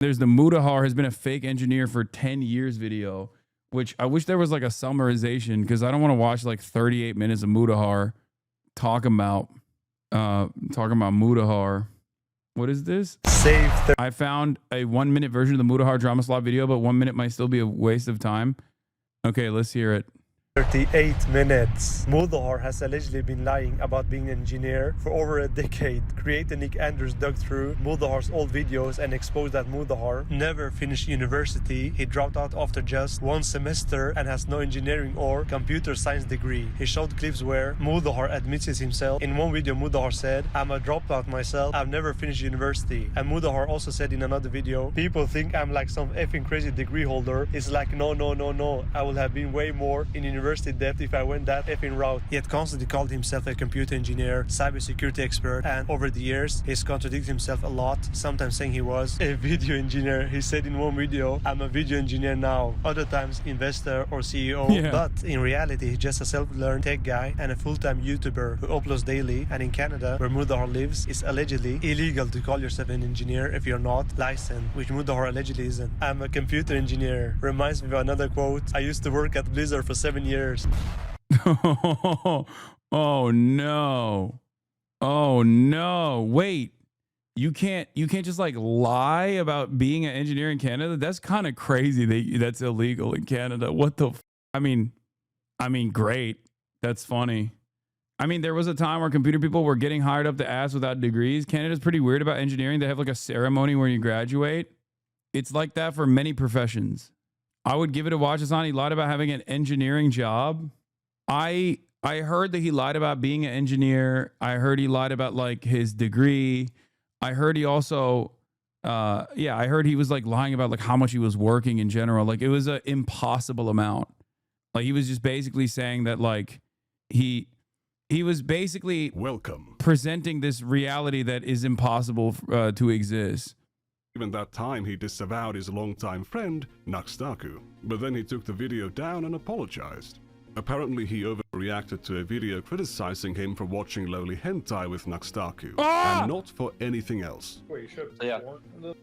There's the Mutahar has been a fake engineer for 10 years video, which I wish there was like a summarization because I don't want to watch like 38 minutes of Mutahar talking about Mutahar. What is this? I found a 1 minute version of the Mutahar drama slot video, but 1 minute might still be a waste of time. Okay, let's hear it. 38 minutes. Mutahar has allegedly been lying about being an engineer for over a decade. Creator Nick Andrews dug through Mutahar's old videos and exposed that Mutahar never finished university. He dropped out after just 1 semester and has no engineering or computer science degree. He showed clips where Mutahar admits it himself. In one video, Mutahar said, "I'm a dropout myself. I've never finished university." And Mutahar also said in another video, "People think I'm like some effing crazy degree holder. It's like, no. I would have been way more in university depth if I went that effing route." He had constantly called himself a computer engineer, cybersecurity expert, and over the years, he's contradicted himself a lot, sometimes saying he was a video engineer. He said in one video, "I'm a video engineer now." Other times, investor or CEO. Yeah. But in reality, he's just a self-learned tech guy and a full-time YouTuber who uploads daily. And in Canada, where Mutahar lives, it's allegedly illegal to call yourself an engineer if you're not licensed, which Mutahar allegedly isn't. "I'm a computer engineer." Reminds me of another quote. "I used to work at Blizzard for 7 years. Oh no. Oh no. Wait. You can't just like lie about being an engineer in Canada? That's kind of crazy that's illegal in Canada. What the I mean, great. That's funny. I mean, there was a time where computer people were getting hired up the ass without degrees. Canada's pretty weird about engineering. They have like a ceremony where you graduate. It's like that for many professions. I would give it a watch. Hasan, he lied about having an engineering job. I heard that he lied about being an engineer. I heard he lied about like his degree. I heard he also, I heard he was like lying about like how much he was working in general. Like it was an impossible amount. Like he was just basically saying that like he was basically presenting this reality that is impossible to exist. Even that time, he disavowed his longtime friend, Nakstaku. But then he took the video down and apologized. Apparently, he overreacted to a video criticizing him for watching lowly hentai with Nakstaku, and not for anything else.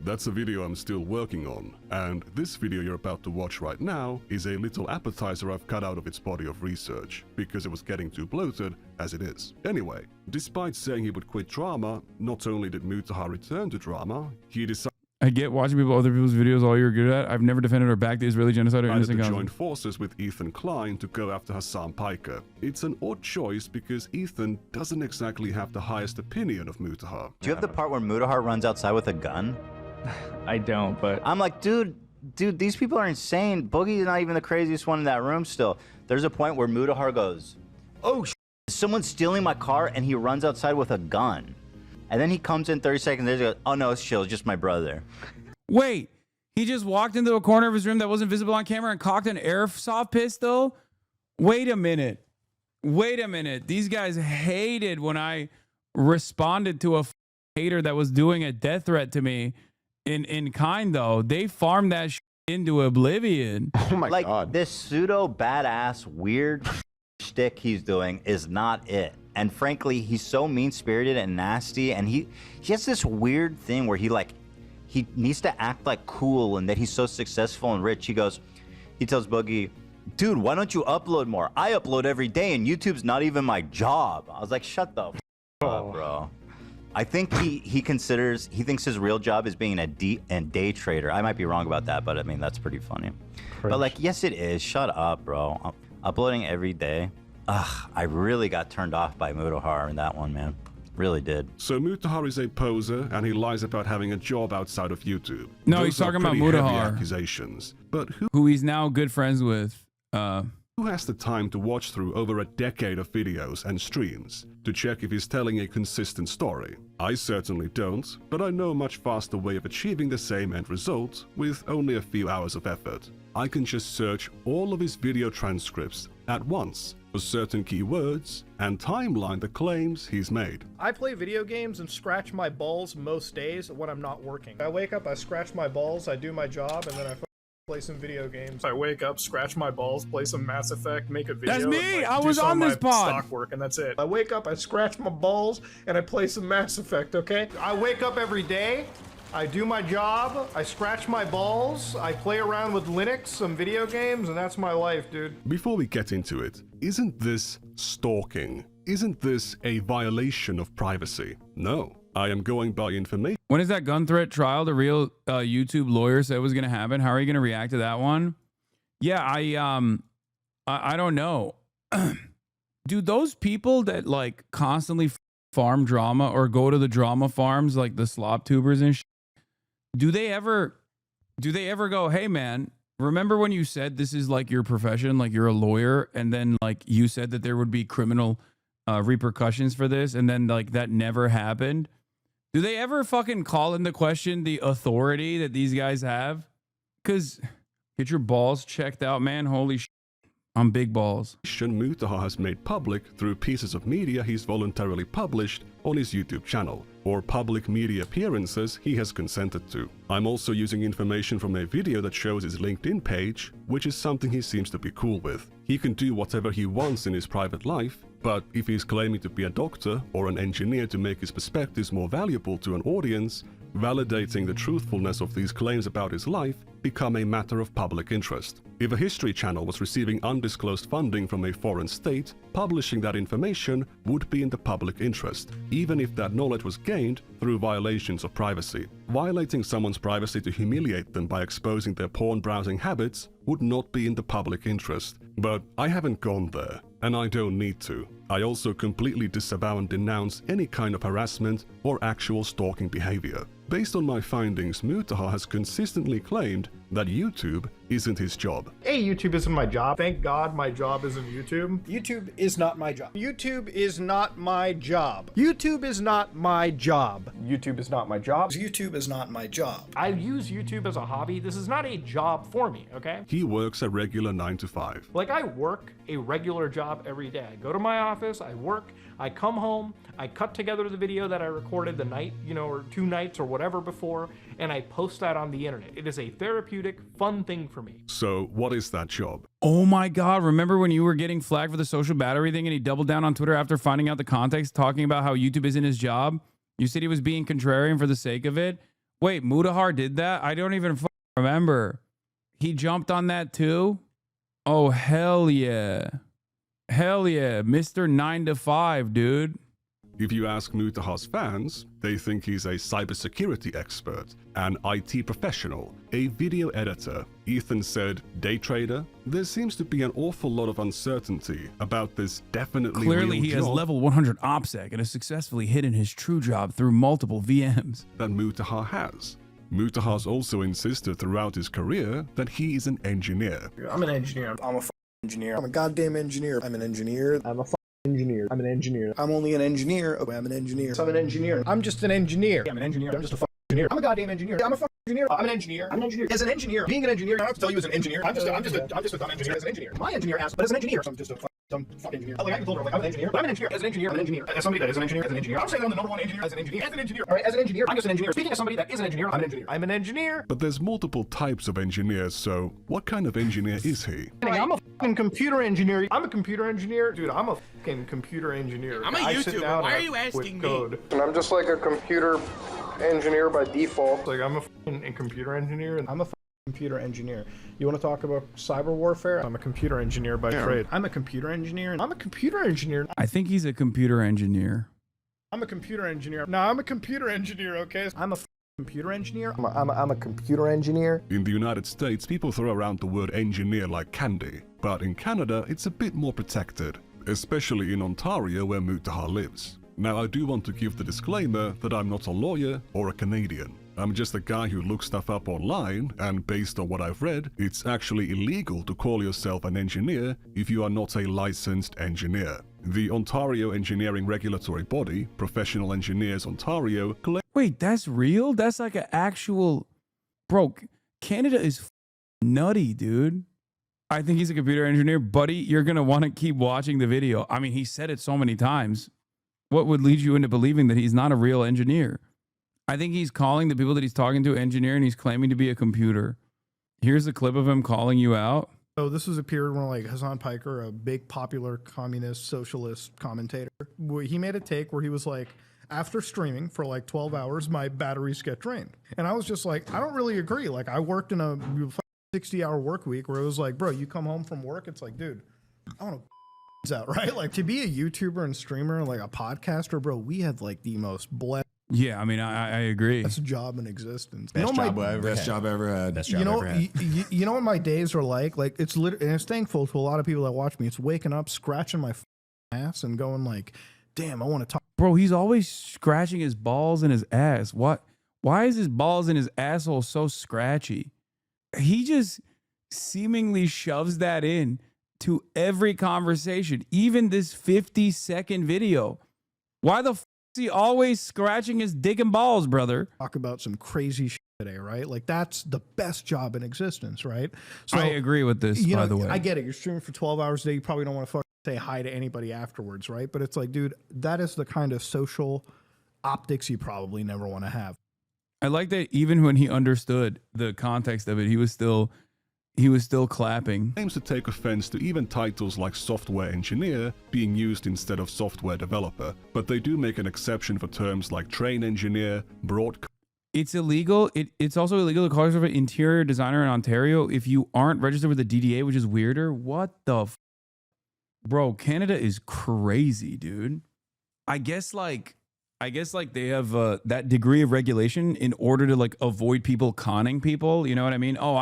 That's a video I'm still working on, and this video you're about to watch right now is a little appetizer I've cut out of its body of research, because it was getting too bloated as it is. Anyway, despite saying he would quit drama, not only did Mutahar return to drama, he decided I get watching other people's videos all you're good at. I've never defended or backed the Israeli genocide or innocent to join forces with Ethan Klein to go after Hasan Piker. It's an odd choice because Ethan doesn't exactly have the highest opinion of Mutahar. Do you have the part where Mutahar runs outside with a gun? I don't, but I'm like, dude, these people are insane. Boogie's not even the craziest one in that room still. There's a point where Mutahar goes, "Oh, someone's stealing my car," and he runs outside with a gun. And then he comes in 30 seconds later and goes, "Oh no, it's chill, it's just my brother." Wait, he just walked into a corner of his room that wasn't visible on camera and cocked an airsoft pistol? Wait a minute. These guys hated when I responded to a hater that was doing a death threat to me in kind, though. They farmed that into oblivion. Oh my God. This pseudo badass weird shtick he's doing is not it. And frankly, he's so mean-spirited and nasty, and he has this weird thing where he needs to act like cool and that he's so successful and rich. He tells Boogie, "Dude, why don't you upload more? I upload every day and YouTube's not even my job." I was like, shut the f up, bro. I think he thinks his real job is being a day trader. I might be wrong about that, but I mean, that's pretty funny. But like, yes, it is. Shut up, bro. I'm uploading every day. Ugh, I really got turned off by Mutahar in that one, man. Really did. So Mutahar is a poser, and he lies about having a job outside of YouTube. No, he's talking about Mutahar. Accusations. But who he's now good friends with. Who has the time to watch through over a decade of videos and streams to check if he's telling a consistent story? I certainly don't, but I know a much faster way of achieving the same end result with only a few hours of effort. I can just search all of his video transcripts at once for certain keywords and timeline the claims he's made. I play video games and scratch my balls most days when I'm not working. I wake up, I scratch my balls, I do my job, and then I play some video games. I wake up, scratch my balls, play some Mass Effect, make a video. That's me! And, I was on this pod! Stock work, and that's it. I wake up, I scratch my balls, and I play some Mass Effect, okay? I wake up every day, I do my job, I scratch my balls, I play around with Linux, some video games, and that's my life, dude. Before we get into it, isn't this stalking? Isn't this a violation of privacy? No, I am going by information. When is that gun threat trial the real YouTube lawyer said was going to happen? How are you going to react to that one? Yeah, I don't know. Do those people that like constantly farm drama or go to the drama farms like the slop tubers and shit, do they ever go, hey man, remember when you said this is like your profession, like you're a lawyer, and then like you said that there would be criminal repercussions for this, and then like that never happened? Do they ever fucking call into question the authority that these guys have? Because get your balls checked out, man. Holy shit. I'm big balls. Mutahar has made public through pieces of media he's voluntarily published on his YouTube channel, or public media appearances he has consented to. I'm also using information from a video that shows his LinkedIn page, which is something he seems to be cool with. He can do whatever he wants in his private life, but if he's claiming to be a doctor or an engineer to make his perspectives more valuable to an audience, validating the truthfulness of these claims about his life become a matter of public interest. If a history channel was receiving undisclosed funding from a foreign state, publishing that information would be in the public interest, even if that knowledge was gained through violations of privacy. Violating someone's privacy to humiliate them by exposing their porn browsing habits would not be in the public interest. But I haven't gone there, and I don't need to. I also completely disavow and denounce any kind of harassment or actual stalking behavior. Based on my findings, Mutahar has consistently claimed that YouTube isn't his job. Hey, YouTube isn't my job. Thank God my job isn't YouTube. YouTube is not my job. YouTube is not my job. YouTube is not my job. YouTube is not my job. YouTube is not my job. I use YouTube as a hobby. This is not a job for me, okay? He works a regular 9 to 5. Like, I work a regular job every day. I go to my office, I work, I come home, I cut together the video that I recorded the night, or 2 nights or whatever before, and I post that on the internet. It is a therapeutic, fun thing for me. So what is that job? Oh my God. Remember when you were getting flagged for the social battery thing and he doubled down on Twitter after finding out the context, talking about how YouTube isn't his job? You said he was being contrarian for the sake of it. Wait, Mutahar did that? I don't even remember. He jumped on that too? Oh, hell yeah. Hell yeah. Mr. 9 to 5, dude. If you ask Mutahar's fans, they think he's a cybersecurity expert, an IT professional, a video editor. Ethan said day trader. There seems to be an awful lot of uncertainty about this definitely Clearly real he has job level 100 OPSEC and has successfully hidden his true job through multiple VMs. that Mutahar has. Mutahar's also insisted throughout his career that he is an engineer. I'm an engineer. I'm a engineer. I'm a goddamn engineer. I'm an engineer. I'm a engineer. I'm an engineer. I'm only an engineer. Okay, I'm an engineer. I'm an engineer. I'm just an engineer. I'm an engineer. I'm just a engineer. I'm a goddamn engineer. I'm a engineer. I'm an engineer. I'm an engineer. As an engineer, being an engineer, I don't have to tell you as an engineer. I'm just a dumb engineer as an engineer. My engineer asked, but as an engineer, so I'm just a dumb fucking engineer. Like I can tell her, like I'm an engineer, but I'm an engineer. As an engineer, I'm an engineer. As somebody that is an engineer, as an engineer. I'm saying I'm the number one engineer as an engineer. As an engineer. All right, as an engineer, I'm just an engineer. Speaking as somebody that is an engineer, I'm an engineer. I'm an engineer. But there's multiple types of engineers, so what kind of engineer is he? I'm a fucking computer engineer. I'm a computer engineer. Dude, I'm a fucking computer engineer. I'm a YouTuber. Why are you asking me? And I'm just like a computer engineer by default. Like I'm a fucking computer engineer. I'm a fucking computer engineer. You want to talk about cyber warfare? I'm a computer engineer by trade. I'm a computer engineer. I'm a computer engineer. I think he's a computer engineer. I'm a computer engineer. No, I'm a computer engineer, okay? I'm a computer engineer. I'm a computer engineer. In the United States, people throw around the word engineer like candy, but in Canada, it's a bit more protected, especially in Ontario where Mutahar lives. Now, I do want to give the disclaimer that I'm not a lawyer or a Canadian. I'm just a guy who looks stuff up online, and based on what I've read, it's actually illegal to call yourself an engineer if you are not a licensed engineer. The Ontario Engineering Regulatory Body, Professional Engineers Ontario, Wait, that's real? That's like an actual... Bro, Canada is nutty, dude. I think he's a computer engineer. Buddy, you're going to want to keep watching the video. I mean, he said it so many times. What would lead you into believing that he's not a real engineer? I think he's calling the people that he's talking to engineer, and he's claiming to be a computer. Here's a clip of him calling you out. So this was a period when like Hasan Piker, a big popular communist socialist commentator, he made a take where he was like, after streaming for like 12 hours, my batteries get drained. And I was just like, I don't really agree. Like, I worked in a 60-hour work week where it was like, bro, you come home from work, it's like, dude, I want to out, right? Like, to be a YouTuber and streamer, like a podcaster, bro, we had like the most blessed. Yeah, I mean, I agree. Best job in existence. Best job I ever had. Best job ever had. You know what my days are like? Like, it's literally, and it's thankful to a lot of people that watch me. It's waking up, scratching my ass, and going like, damn, I want to talk. Bro, he's always scratching his balls and his ass. What? Why is his balls and his asshole so scratchy? He just seemingly shoves that in to every conversation, even this 50-second video. Why the f is he always scratching his dick and balls, brother? Talk about some crazy shit today, right? Like, that's the best job in existence, right? So I agree with this, by the way. I get it. You're streaming for 12 hours a day. You probably don't want to say hi to anybody afterwards, right? But it's like, dude, that is the kind of social optics you probably never want to have. I like that even when he understood the context of it, he was still clapping. Aims to take offense to even titles like software engineer being used instead of software developer, but they do make an exception for terms like train engineer, broadcast. It's illegal. It's also illegal to call yourself an interior designer in Ontario if you aren't registered with the DDA, which is weirder. What the f? Bro, Canada is crazy, dude. I guess like they have that degree of regulation in order to like avoid people conning people. You know what I mean? Oh,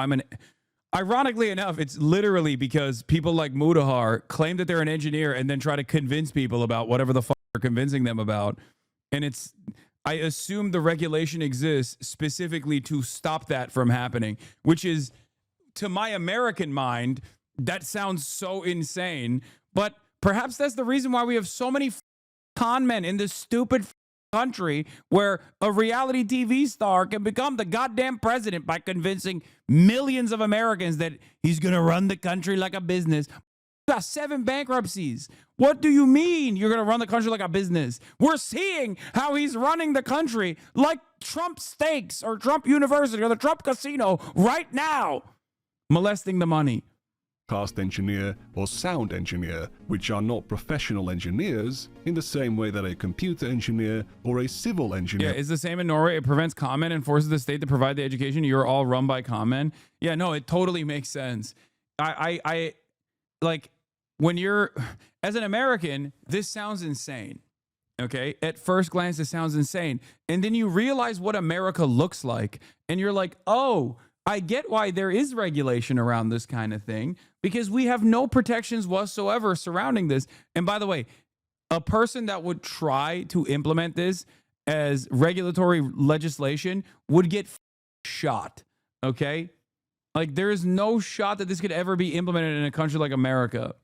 ironically enough, it's literally because people like Mutahar claim that they're an engineer and then try to convince people about whatever the fuck they're convincing them about. And I assume the regulation exists specifically to stop that from happening, which is, to my American mind, that sounds so insane. But perhaps that's the reason why we have so many con men in this stupid country where a reality TV star can become the goddamn president by convincing millions of Americans that he's going to run the country like a business. You got 7 bankruptcies. What do you mean you're going to run the country like a business? We're seeing how he's running the country like Trump Steaks or Trump University or the Trump Casino right now, molesting the money. Cast engineer or sound engineer, which are not professional engineers in the same way that a computer engineer or a civil engineer. Yeah, it's the same in Norway. It prevents comment and forces the state to provide the education. You're all run by comment. Yeah, no, it totally makes sense. I like, when you're, as an American, this sounds insane. Okay, at first glance, it sounds insane. And then you realize what America looks like, and you're like, oh, I get why there is regulation around this kind of thing, because we have no protections whatsoever surrounding this. And by the way, a person that would try to implement this as regulatory legislation would get shot. Okay? Like, there is no shot that this could ever be implemented in a country like America.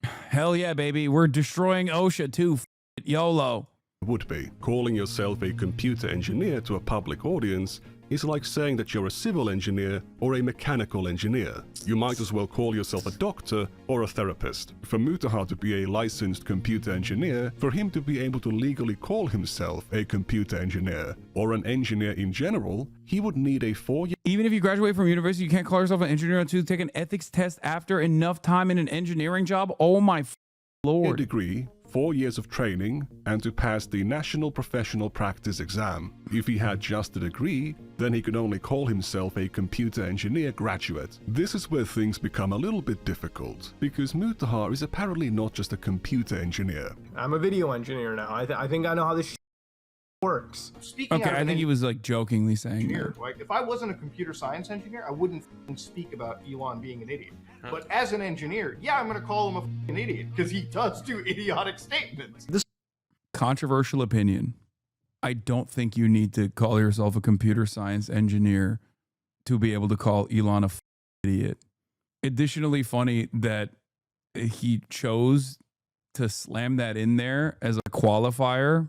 Hell yeah, baby. We're destroying OSHA too. YOLO. Would be. Calling yourself a computer engineer to a public audience is like saying that you're a civil engineer or a mechanical engineer. You might as well call yourself a doctor or a therapist. For Mutahar to be a licensed computer engineer, for him to be able to legally call himself a computer engineer or an engineer in general, he would need a 4-year. Even if you graduate from university, you can't call yourself an engineer until you take an ethics test after enough time in an engineering job. Oh my Lord. Degree, 4 years of training, and to pass the National Professional Practice Exam. If he had just a degree, then he could only call himself a computer engineer graduate. This is where things become a little bit difficult, because Mutahar is apparently not just a computer engineer. I'm a video engineer now. I think I know how this works. Speaking okay, I think he was like jokingly saying that. Like, if I wasn't a computer science engineer, I wouldn't speak about Elon being an idiot. But as an engineer, yeah, I'm going to call him an idiot because he does do idiotic statements. Controversial opinion. I don't think you need to call yourself a computer science engineer to be able to call Elon a idiot. Additionally, funny that he chose to slam that in there as a qualifier,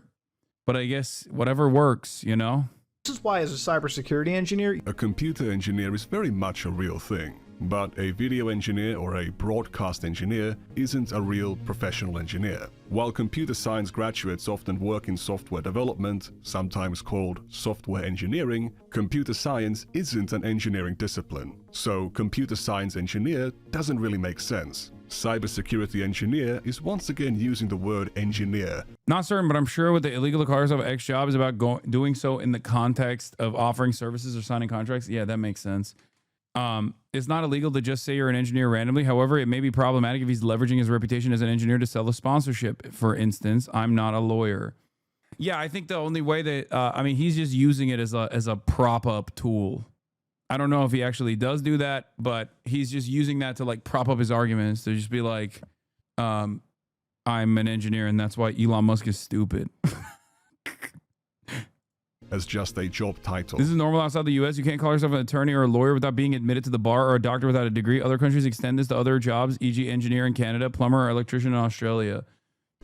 but I guess whatever works, you know? This is why, as a cybersecurity engineer, a computer engineer is very much a real thing. But a video engineer or a broadcast engineer isn't a real professional engineer. While computer science graduates often work in software development, sometimes called software engineering, computer science isn't an engineering discipline. So computer science engineer doesn't really make sense. Cybersecurity engineer is once again using the word engineer. Not certain, but I'm sure with the illegal cars of X job is about doing so in the context of offering services or signing contracts. Yeah, that makes sense. It's not illegal to just say you're an engineer randomly. However, it may be problematic if he's leveraging his reputation as an engineer to sell a sponsorship. For instance, I'm not a lawyer. Yeah, I think the only way that, I mean, he's just using it as a prop up tool. I don't know if he actually does do that, but he's just using that to like prop up his arguments, to just be like, I'm an engineer and that's why Elon Musk is stupid. As just a job title. This is normal outside the US. You can't call yourself an attorney or a lawyer without being admitted to the bar, or a doctor without a degree. Other countries extend this to other jobs, e.g. engineer in Canada, plumber or electrician in Australia.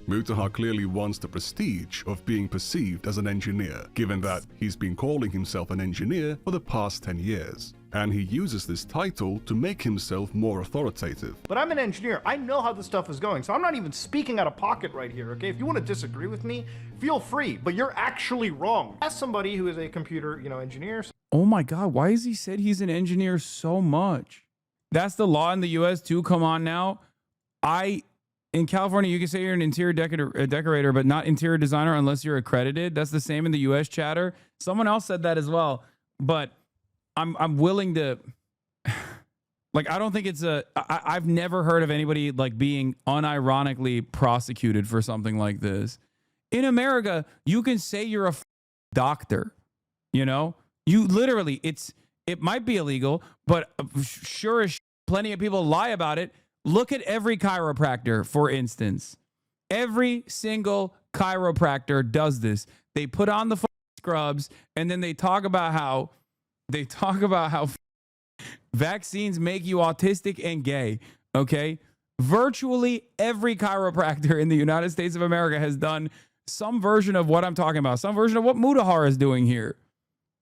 Mutahar clearly wants the prestige of being perceived as an engineer, given that he's been calling himself an engineer for the past 10 years. And he uses this title to make himself more authoritative. But I'm an engineer. I know how this stuff is going, so I'm not even speaking out of pocket right here, okay? If you want to disagree with me, feel free, but you're actually wrong. As somebody who is a computer, engineer. Oh my God, why has he said he's an engineer so much? That's the law in the US too. Come on now. In California, you can say you're an interior decorator, but not interior designer unless you're accredited. That's the same in the US, chatter. Someone else said that as well, but I'm willing to, like, I don't think it's I've never heard of anybody like being unironically prosecuted for something like this. In America, you can say you're a doctor, you literally, it might be illegal, but sure as plenty of people lie about it. Look at every chiropractor, for instance. Every single chiropractor does this. They put on the scrubs and then they talk about how vaccines make you autistic and gay. Okay. Virtually every chiropractor in the United States of America has done some version of what I'm talking about, some version of what Mutahar is doing here.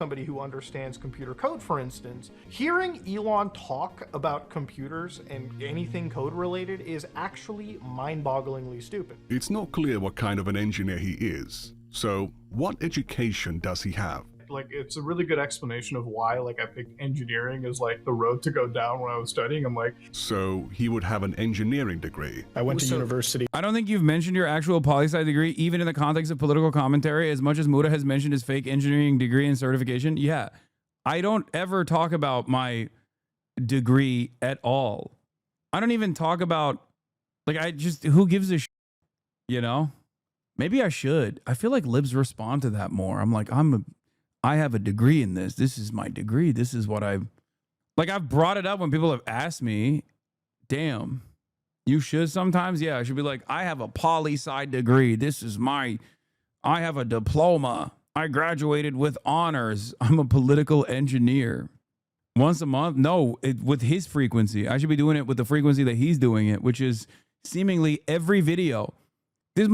Somebody who understands computer code, for instance, hearing Elon talk about computers and anything code related is actually mind-bogglingly stupid. It's not clear what kind of an engineer he is. So, what education does he have? Like, it's a really good explanation of why, like, I picked engineering as, like, the road to go down when I was studying. I'm like... So, he would have an engineering degree. I went to university. I don't think you've mentioned your actual poli-sci degree, even in the context of political commentary, as much as Muta has mentioned his fake engineering degree and certification. Yeah, I don't ever talk about my degree at all. I don't even talk about, like, who gives a shit, Maybe I should. I feel like libs respond to that more. I'm like, I have a degree in this. This is my degree. This is what I've brought it up when people have asked me, damn, you should sometimes. Yeah, I should be like, I have a poli-sci degree. I have a diploma. I graduated with honors. I'm a political engineer. Once a month? No, with his frequency. I should be doing it with the frequency that he's doing it, which is seemingly every video. This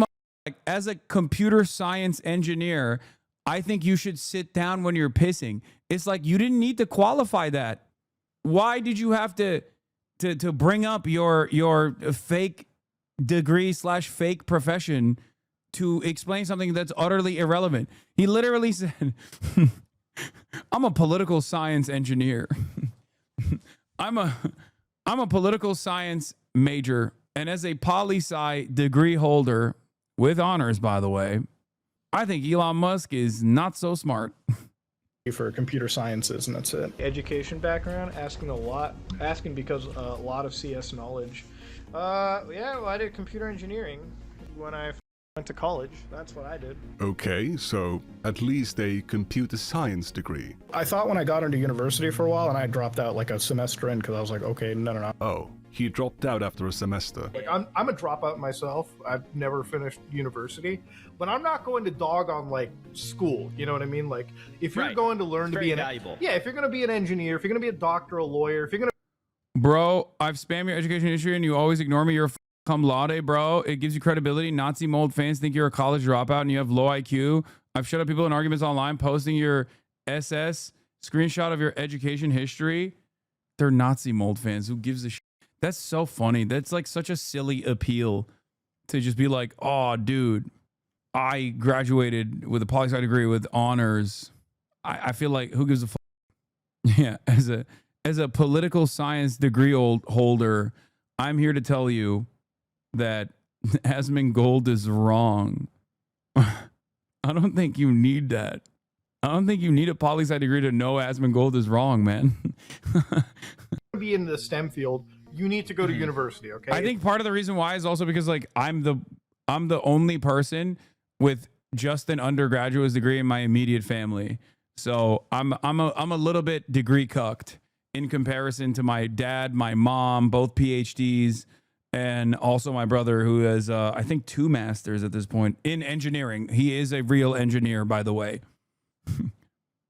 as a computer science engineer, I think you should sit down when you're pissing. It's like you didn't need to qualify that. Why did you have to bring up your fake degree / fake profession to explain something that's utterly irrelevant? He literally said, I'm a political science engineer. I'm a political science major, and as a poli-sci degree holder with honors, by the way, I think Elon Musk is not so smart. For computer sciences, and that's it. Education background, asking because a lot of CS knowledge. Yeah, well, I did computer engineering when I went to college. That's what I did. Okay, so at least a computer science degree. I thought when I got into university for a while, and I dropped out like a semester in because I was like, okay, no. Oh, he dropped out after a semester. Like, I'm a dropout myself. I've never finished university, but I'm not going to dog on like school. You know what I mean? Like, if you're going to learn to be valuable. Yeah, if you're going to be an engineer, if you're going to be a doctor, a lawyer, if you're going to... Bro, I've spammed your education history and you always ignore me. You're a cum laude, bro. It gives you credibility. Nazi mold fans think you're a college dropout and you have low IQ. I've shut up people in arguments online posting your SS screenshot of your education history. they're Nazi mold fans. Who gives a shit? That's so funny. That's like such a silly appeal to just be like, oh, dude, I graduated with a poli-sci degree with honors. I feel like who gives a fuck? Yeah, as a political science degree holder, I'm here to tell you that Asmongold is wrong. I don't think you need that. I don't think you need a poli-sci degree to know Asmongold is wrong, man. Be in the STEM field, you need to go to university, okay? I think part of the reason why is also because like I'm the only person with just an undergraduate degree in my immediate family. So I'm a little bit degree cucked in comparison to my dad, my mom, both PhDs, and also my brother who has I think 2 masters at this point in engineering. He is a real engineer, by the way.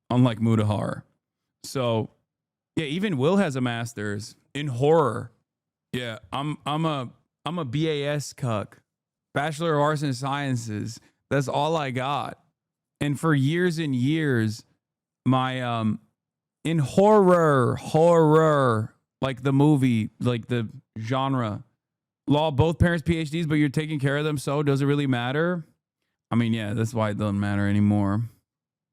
Unlike Mutahar. So yeah, even Will has a master's in horror. Yeah, I'm a BAS cuck. Bachelor of Arts and Sciences. That's all I got. And for years and years, my in horror, like the movie, like the genre, law, both parents PhDs, but you're taking care of them, so does it really matter? I mean, yeah, that's why it doesn't matter anymore.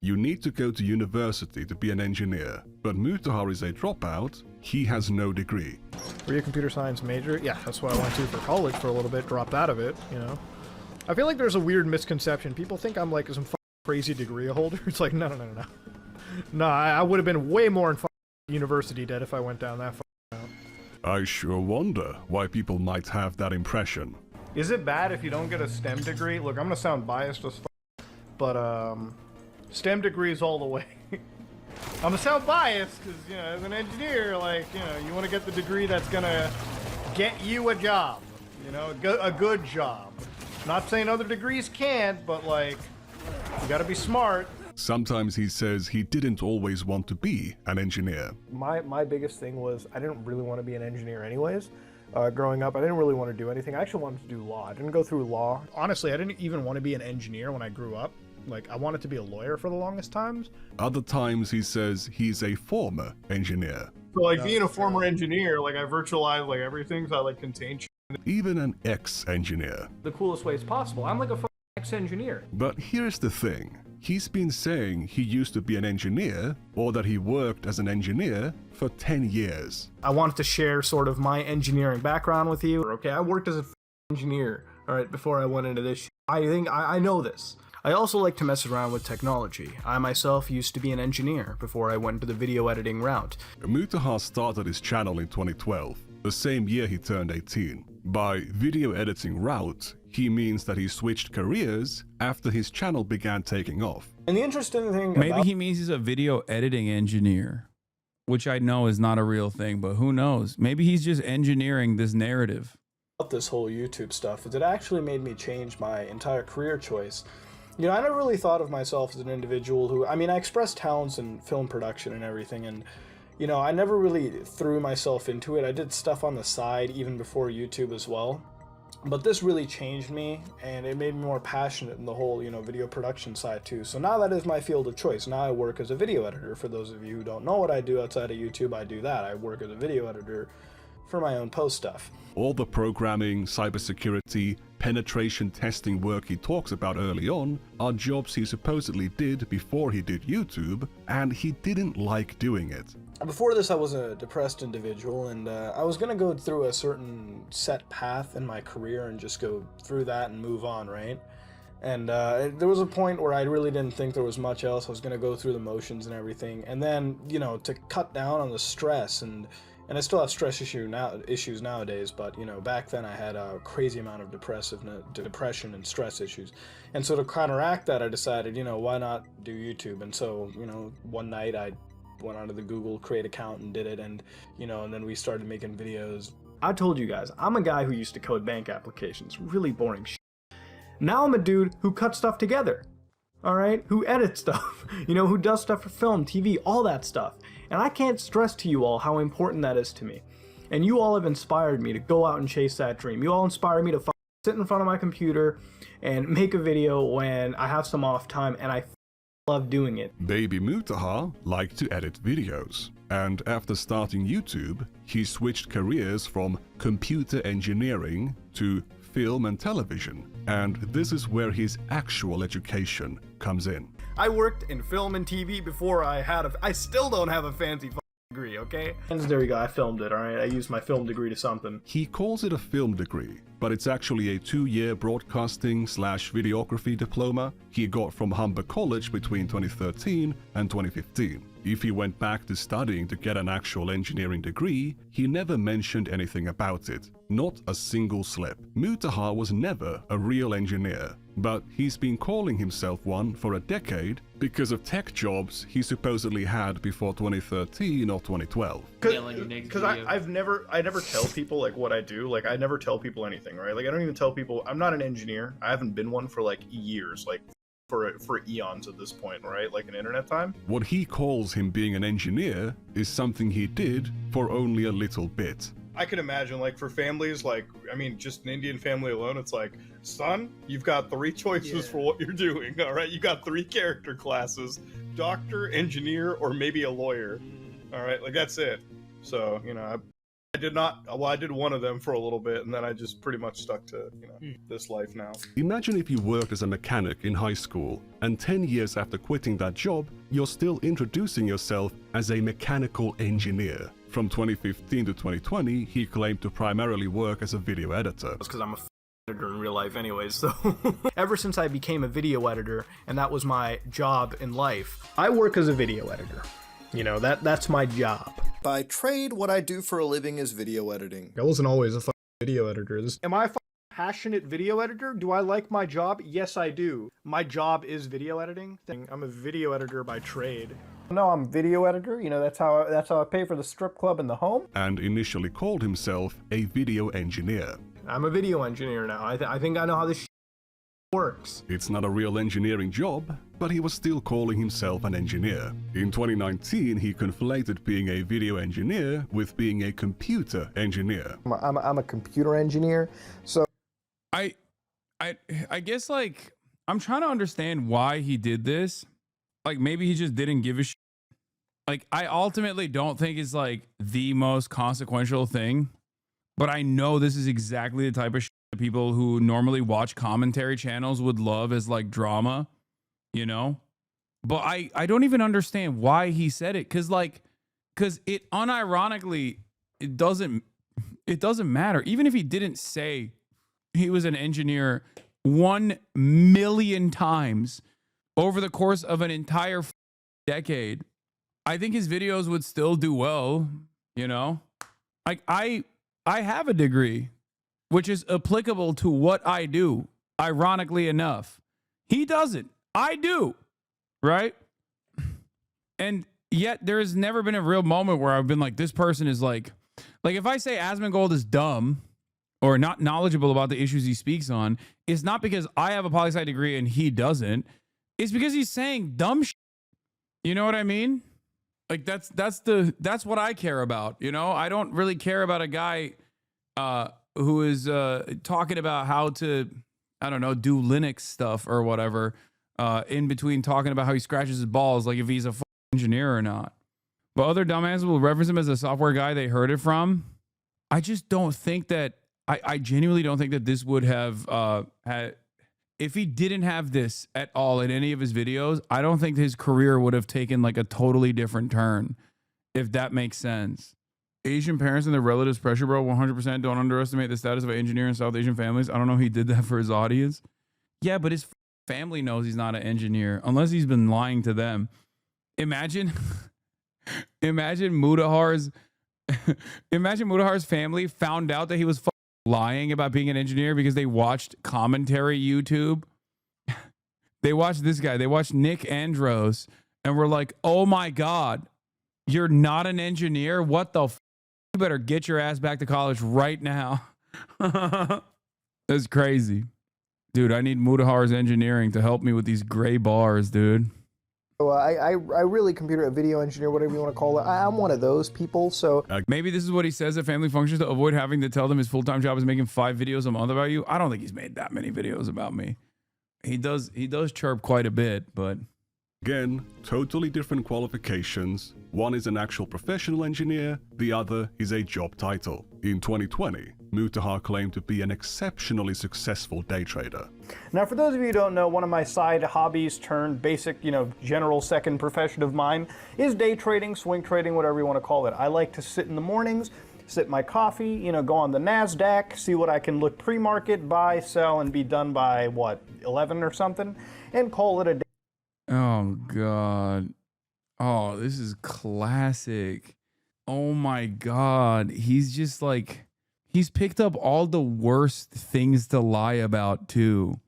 You need to go to university to be an engineer, but Mutahar is a dropout. He has no degree. Were you a computer science major? Yeah, that's what I went to for college for a little bit, dropped out of it, you know. I feel like there's a weird misconception. People think I'm like some crazy degree holder. It's like, no. No, I would have been way more in university debt if I went down that far. I sure wonder why people might have that impression. Is it bad if you don't get a STEM degree? Look, I'm gonna sound biased as but STEM degrees all the way. I'm gonna sound biased because, you know, as an engineer, like, you know, you want to get the degree that's gonna get you a job, you know, a good job. Not saying other degrees can't, but like, you gotta be smart. Sometimes he says he didn't always want to be an engineer. My biggest thing was I didn't really want to be an engineer anyways. Growing up, I didn't really want to do anything. I actually wanted to do law. I didn't go through law. Honestly, I didn't even want to be an engineer when I grew up. Like, I wanted to be a lawyer for the longest times. Other times he says he's a former engineer. So like being a former engineer, like I virtualize like everything, so I like contain shit. Even an ex-engineer. The coolest ways possible. I'm like a ex-engineer. But here's the thing. He's been saying he used to be an engineer, or that he worked as an engineer for 10 years. I wanted to share sort of my engineering background with you. Okay, I worked as an engineer, all right, before I went into this. I think I know this. I also like to mess around with technology. I myself used to be an engineer before I went into the video editing route. Mutahar started his channel in 2012, the same year he turned 18. By video editing route, he means that he switched careers after his channel began taking off. And the interesting thing Maybe he means he's a video editing engineer, which I know is not a real thing, but who knows? Maybe he's just engineering this narrative. about this whole YouTube stuff is it actually made me change my entire career choice. You know, I never really thought of myself as an individual who, I mean, I expressed talents in film production and everything, and, you know, I never really threw myself into it. I did stuff on the side even before YouTube as well. But this really changed me, and it made me more passionate in the whole, you know, video production side too. So now that is my field of choice. Now I work as a video editor. For those of you who don't know what I do outside of YouTube, I do that. I work as a video editor for my own post stuff. All the programming, cybersecurity, penetration testing work he talks about early on are jobs he supposedly did before he did YouTube, and he didn't like doing it. Before this, I was a depressed individual, and I was going to go through a certain set path in my career and just go through that and move on, right? And there was a point where I really didn't think there was much else. I was going to go through the motions and everything. And then, you know, to cut down on the stress, and I still have stress issues nowadays, but, you know, back then I had a crazy amount of depression and stress issues. And so to counteract that, I decided, you know, why not do YouTube? And so, you know, one night I went onto the Google Create account and did it, and, you know, and then we started making videos. I told you guys, I'm a guy who used to code bank applications, really boring shit. Now I'm a dude who cuts stuff together, alright? Who edits stuff, you know, who does stuff for film, TV, all that stuff. And I can't stress to you all how important that is to me. And you all have inspired me to go out and chase that dream. You all inspire me to sit in front of my computer and make a video when I have some off time, and I love doing it. Baby Mutahar liked to edit videos. And after starting YouTube, he switched careers from computer engineering to film and television. And this is where his actual education comes in. I worked in film and TV before I still don't have a fancy degree, okay? And there you go, I filmed it, alright? I used my film degree to something. He calls it a film degree, but it's actually a 2-year broadcasting/videography diploma he got from Humber College between 2013 and 2015. If he went back to studying to get an actual engineering degree, he never mentioned anything about it. Not a single slip. Mutahar was never a real engineer, but he's been calling himself one for a decade because of tech jobs he supposedly had before 2013 or 2012. Because I never tell people like what I do. Like I never tell people anything, right? Like I don't even tell people I'm not an engineer. I haven't been one for like years, like for eons at this point, right? Like an internet time. What he calls him being an engineer is something he did for only a little bit. I can imagine, like, for families, like, I mean, just an Indian family alone, it's like, son, you've got 3 choices for what you're doing, all right? You got 3 character classes, doctor, engineer, or maybe a lawyer, all right? Like, that's it. So, you know, I did one of them for a little bit, and then I just pretty much stuck to, you know, this life now. Imagine if you worked as a mechanic in high school, and 10 years after quitting that job, you're still introducing yourself as a mechanical engineer. From 2015 to 2020, he claimed to primarily work as a video editor. That's because I'm a editor in real life anyways, so ever since I became a video editor, and that was my job in life, I work as a video editor. You know, that's my job. By trade, what I do for a living is video editing. I wasn't always a video editor. Am I a passionate video editor? Do I like my job? Yes, I do. My job is video editing. I'm a video editor by trade. No, I'm video editor. You know, that's how I pay for the strip club and the home. And initially called himself a video engineer. I'm a video engineer now. I think I know how this works. It's not a real engineering job, but he was still calling himself an engineer. In 2019, he conflated being a video engineer with being a computer engineer. I'm a computer engineer, so I guess, like, I'm trying to understand why he did this. Like, maybe he just didn't give a shit. Like, I ultimately don't think it's like the most consequential thing, but I know this is exactly the type of shit that people who normally watch commentary channels would love as like drama, you know? But I don't even understand why he said it. Cause it unironically, it doesn't matter. Even if he didn't say he was an engineer 1 million times over the course of an entire decade, I think his videos would still do well, you know? Like, I have a degree, which is applicable to what I do, ironically enough. He doesn't. I do, right? And yet there has never been a real moment where I've been like, this person is like if I say Asmongold is dumb or not knowledgeable about the issues he speaks on, it's not because I have a poli-sci degree and he doesn't. It's because he's saying dumb shit. You know what I mean? Like that's what I care about. You know, I don't really care about a guy who is talking about how to, I don't know, do Linux stuff or whatever in between talking about how he scratches his balls, like if he's a engineer or not. But other dumbasses will reference him as a software guy they heard it from. I just don't think that, I genuinely don't think that this would have had, if he didn't have this at all in any of his videos, I don't think his career would have taken like a totally different turn, if that makes sense. Asian parents and their relatives pressure, bro, 100%. Don't underestimate the status of an engineer in South Asian families. I don't know if he did that for his audience. Yeah, but his family knows he's not an engineer, unless he's been lying to them. Imagine Mutahar's family found out that he was lying about being an engineer because they watched commentary YouTube. They watched this guy. They watched Nick Andros and were like, oh my God, you're not an engineer? What the f? You better get your ass back to college right now. That's crazy. Dude, I need Mutahar's engineering to help me with these gray bars, dude. So I really computer video engineer, whatever you want to call it. I'm one of those people, so... Maybe this is what he says at family functions to avoid having to tell them his full-time job is making 5 videos a month about you. I don't think he's made that many videos about me. He does chirp quite a bit, but... Again, totally different qualifications. One is an actual professional engineer, the other is a job title. In 2020, Mutahar claimed to be an exceptionally successful day trader. Now, for those of you who don't know, one of my side hobbies turned basic, general second profession of mine is day trading, swing trading, whatever you want to call it. I like to sit in the mornings, sip my coffee, go on the NASDAQ, see what I can look pre-market, buy, sell, and be done by, 11 or something, and call it a day. Oh, God. Oh, this is classic. Oh, my God. He's just like, he's picked up all the worst things to lie about, too.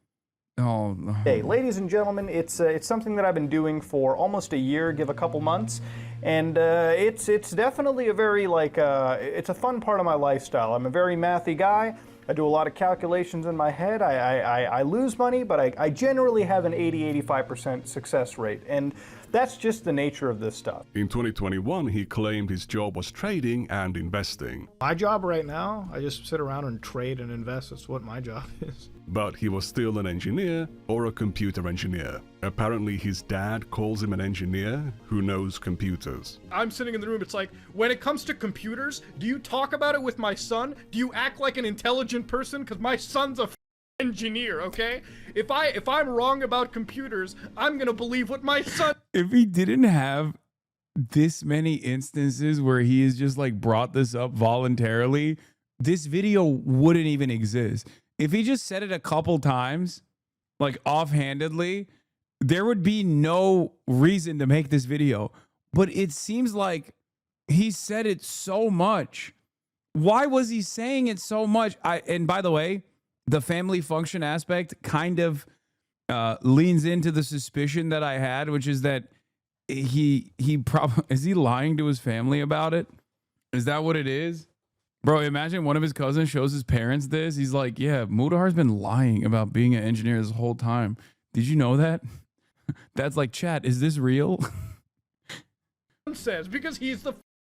Oh, Hey, ladies and gentlemen, it's something that I've been doing for almost a year, give a couple months, and it's definitely a very, it's a fun part of my lifestyle. I'm a very mathy guy. I do a lot of calculations in my head. I lose money, but I generally have an 80-85% success rate, and that's just the nature of this stuff. In 2021, he claimed his job was trading and investing. My job right now, I just sit around and trade and invest. That's what my job is. But he was still an engineer or a computer engineer. Apparently his dad calls him an engineer who knows computers. I'm sitting in the room, it's like, when it comes to computers, do you talk about it with my son? Do you act like an intelligent person? Because my son's a engineer, okay? If I'm wrong about computers, I'm gonna believe what my son... If he didn't have this many instances where he has just like brought this up voluntarily, this video wouldn't even exist. If he just said it a couple times, like offhandedly, there would be no reason to make this video. But it seems like he said it so much. Why was he saying it so much? And by the way, the family function aspect kind of leans into the suspicion that I had, which is that he probably, is he lying to his family about it? Is that what it is? Bro, imagine one of his cousins shows his parents this. He's like, yeah, Mutahar's been lying about being an engineer this whole time. Did you know that? That's like, chat, is this real? Says, because he's the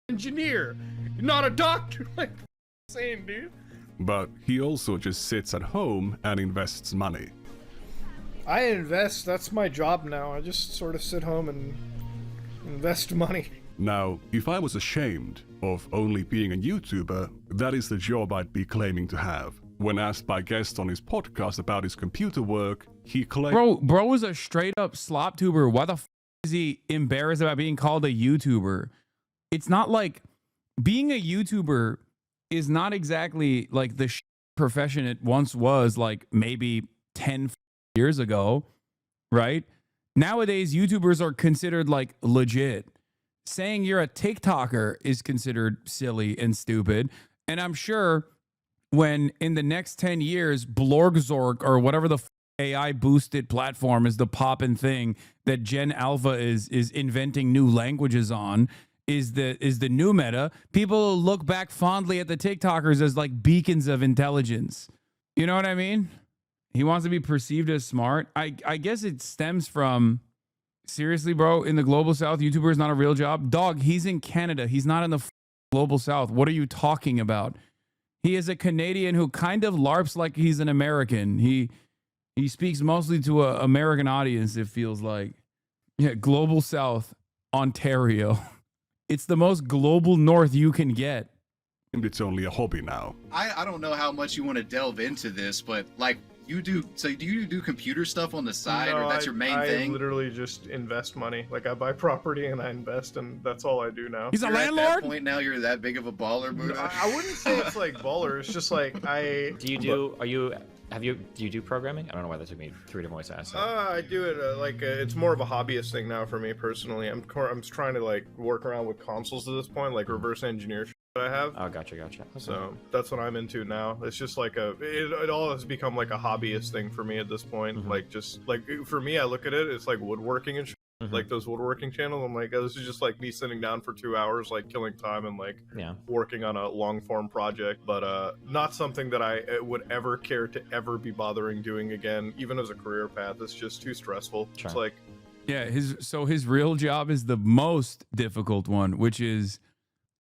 engineer, not a doctor. Like, insane, dude. But he also just sits at home and invests money. I invest. That's my job now. I just sort of sit home and invest money. Now, if I was ashamed of only being a YouTuber, that is the job I'd be claiming to have. When asked by guests on his podcast about his computer work, he claimed... Bro is a straight up slop tuber. Why the f is he embarrassed about being called a YouTuber? It's not like being a YouTuber is not exactly like the profession it once was, like maybe 10 years ago, right? Nowadays, YouTubers are considered like legit. Saying you're a TikToker is considered silly and stupid. And I'm sure when in the next 10 years, Blorgzorg or whatever the AI boosted platform is the poppin' thing that Gen Alpha is inventing new languages on, is the new meta, people will look back fondly at the TikTokers as like beacons of intelligence. You know what I mean? He wants to be perceived as smart. I guess it stems from, seriously, bro, in the global south, YouTuber is not a real job. Dog, he's in Canada. He's not in the global south. What are you talking about? He is a Canadian who kind of LARPs like he's an American. He speaks mostly to an American audience, it feels like. Yeah, global south, Ontario. It's the most global north you can get. It's only a hobby now. I don't know how much you want to delve into this, but like you do, so do you do computer stuff on the side, or that's your main thing? I literally just invest money. Like I buy property and I invest, and that's all I do now. He's a You're landlord? At that point now, you're that big of a baller, Buddha? I wouldn't say it's like baller. It's just like Do you do programming? I don't know why that took me 3 different ways to ask that. I do it it's more of a hobbyist thing now for me personally. I'm trying to like work around with consoles at this point, like reverse engineer that I have. Oh, gotcha. Okay. So that's what I'm into now. It's just like it all has become like a hobbyist thing for me at this point. Mm-hmm. Like just like for me, I look at it, it's like woodworking and Mm-hmm. like those woodworking channels. I'm like, oh, this is just like me sitting down for 2 hours, like killing time and like working on a long form project, but not something that I would ever care to ever be bothering doing again, even as a career path. It's just too stressful. Sure. It's like, yeah, his real job is the most difficult one, which is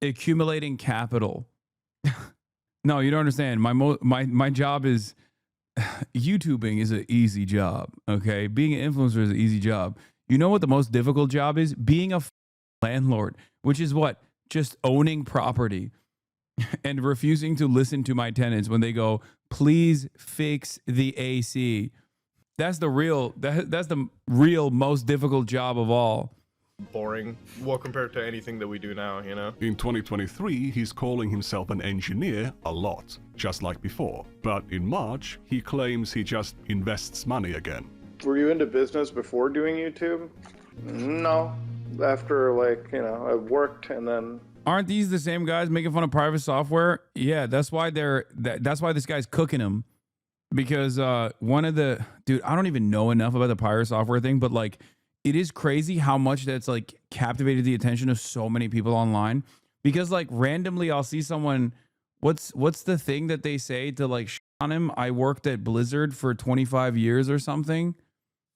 accumulating capital. No, you don't understand. My job is YouTubing is an easy job. Okay, being an influencer is an easy job. You know what the most difficult job is? Being a landlord, which is what? Just owning property and refusing to listen to my tenants when they go, please fix the AC. That's the real, that's the real most difficult job of all. Boring. Well, compared to anything that we do now, you know? In 2023, he's calling himself an engineer a lot, just like before. But in March, he claims he just invests money again. Were you into business before doing YouTube? No. After, like, you know, I worked and then... Aren't these the same guys making fun of private software? Yeah, that's why that's why this guy's cooking them. Because one of the... Dude, I don't even know enough about the pirate software thing, but like... It is crazy how much that's like captivated the attention of so many people online, because like randomly I'll see someone, what's the thing that they say to like on him? I worked at Blizzard for 25 years or something.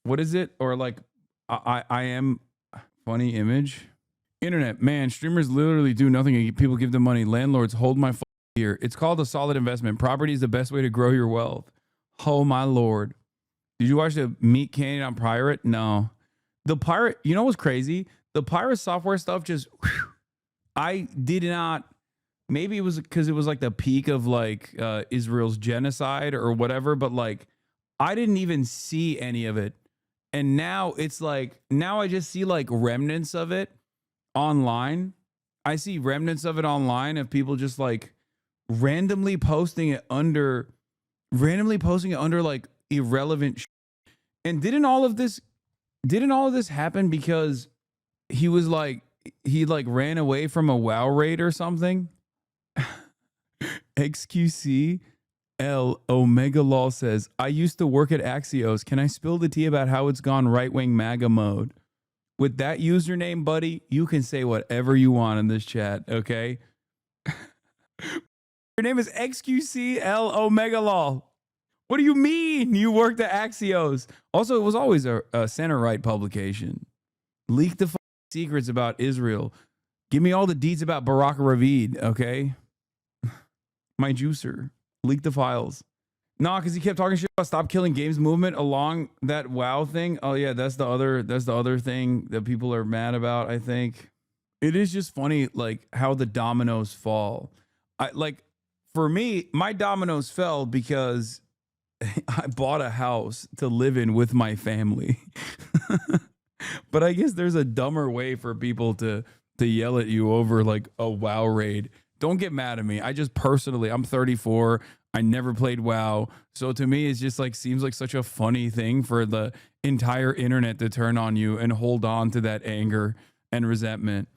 What is it? Or like I am funny image. Internet, man, streamers literally do nothing and people give them money. Landlords hold my ear. It's called a solid investment. Property is the best way to grow your wealth. Oh my Lord. Did you watch the Meat Canyon on Pirate? No. The pirate, you know what's crazy? The pirate software stuff just, I did not, maybe it was because it was like the peak of like Israel's genocide or whatever, but like I didn't even see any of it. And now it's like, now I just see like remnants of it online. I see remnants of it online of people just like randomly posting it under like irrelevant shit. And didn't all of this happen because he was like, he like ran away from a WoW raid or something? XQC L Omega Law says, I used to work at Axios. Can I spill the tea about how it's gone right-wing MAGA mode? With that username, buddy, you can say whatever you want in this chat, okay? Your name is XQC L Omega Law. What do you mean you worked at Axios? Also, it was always a center-right publication. Leak the secrets about Israel. Give me all the deeds about Barack Ravid, okay? My juicer. Leak the files. Nah, because he kept talking shit about stop killing games movement along that WoW thing. Oh yeah, that's the other thing that people are mad about, I think. It is just funny, like, how the dominoes fall. For me, my dominoes fell because I bought a house to live in with my family. But I guess there's a dumber way for people to yell at you over like a WoW raid. Don't get mad at me. I just personally, I'm 34. I never played WoW. So to me, it's just like, seems like such a funny thing for the entire internet to turn on you and hold on to that anger and resentment.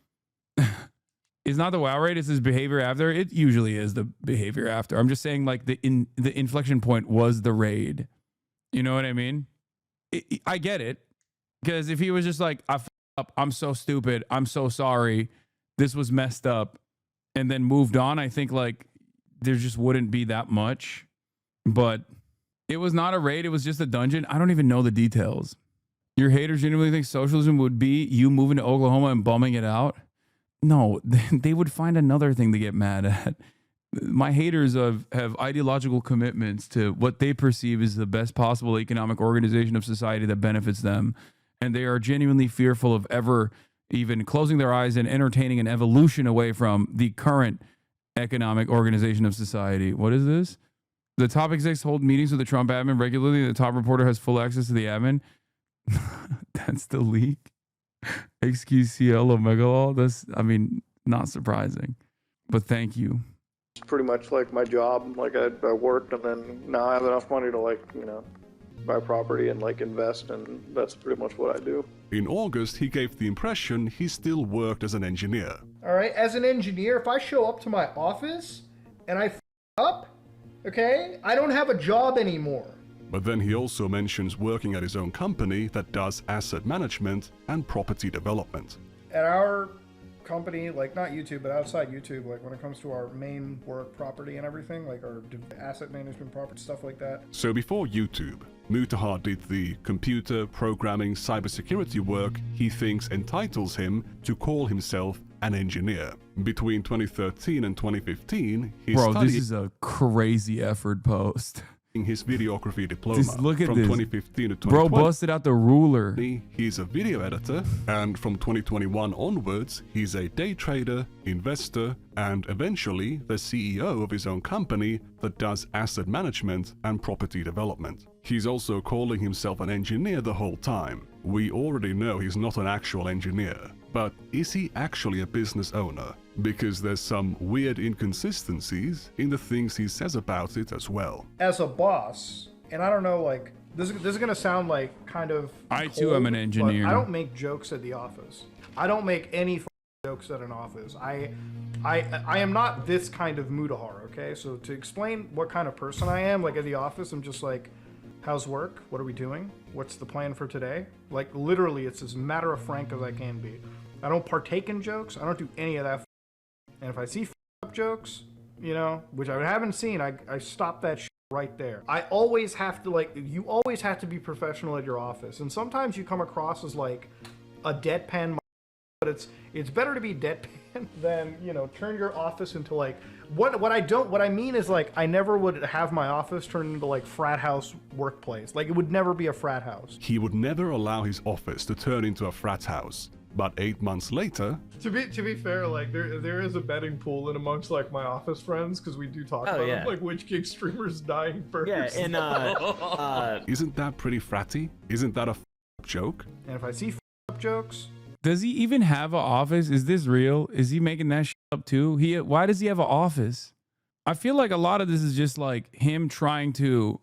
It's not the WoW raid, it's his behavior after. It usually is the behavior after. I'm just saying like the inflection point was the raid. You know what I mean? I get it. Because if he was just like, I f***ed up, I'm so stupid, I'm so sorry, this was messed up, and then moved on, I think like there just wouldn't be that much. But it was not a raid, it was just a dungeon. I don't even know the details. Your haters genuinely think socialism would be you moving to Oklahoma and bumming it out? No, they would find another thing to get mad at. My haters have ideological commitments to what they perceive as the best possible economic organization of society that benefits them. And they are genuinely fearful of ever even closing their eyes and entertaining an evolution away from the current economic organization of society. What is this? The top execs hold meetings with the Trump admin regularly. The top reporter has full access to the admin. That's the leak. XQCL Omega Law. That's, I mean, not surprising, but thank you. It's pretty much like my job. Like I worked and then now I have enough money to like, you know, buy property and like invest, and that's pretty much what I do. In August, he gave the impression he still worked as an engineer. All right, as an engineer, if I show up to my office and I f up, okay, I don't have a job anymore. But then he also mentions working at his own company that does asset management and property development. At our company, like not YouTube, but outside YouTube, like when it comes to our main work property and everything, like our asset management property, stuff like that. So before YouTube, Mutahar did the computer, programming, cybersecurity work he thinks entitles him to call himself an engineer. Between 2013 and 2015, he Bro, this is a crazy effort post. his videography diploma. Just look at from this. 2015 to 2020. Bro busted out the ruler. He's a video editor, and from 2021 onwards, he's a day trader, investor, and eventually the CEO of his own company that does asset management and property development. He's also calling himself an engineer the whole time. We already know he's not an actual engineer, but is he actually a business owner? Because there's some weird inconsistencies in the things he says about it as well. As a boss, and I don't know, like, this is gonna sound like kind of I too am an engineer. I don't make jokes at the office. I don't make any jokes at an office. I am not this kind of Mutahar, okay? So to explain what kind of person I am, like at the office, I'm just like, how's work? What are we doing? What's the plan for today? Like literally, it's as matter of frank as I can be. I don't partake in jokes. I don't do any of that. And if I see up jokes, you know, which I haven't seen, I stop that shit right there. I always have to, like, you always have to be professional at your office. And sometimes you come across as like a deadpan, but it's better to be deadpan than, you know, turn your office into like, what I mean is like, I never would have my office turn into like frat house workplace. Like it would never be a frat house. He would never allow his office to turn into a frat house. But 8 months later... To be fair, like, there is a betting pool in amongst, like, my office friends, because we do talk about, like, which gig streamer's dying first. Yeah, and, Isn't that pretty fratty? Isn't that a joke? And if I see jokes... Does he even have an office? Is this real? Is he making that shit up too? Why does he have an office? I feel like a lot of this is just, like, him trying to...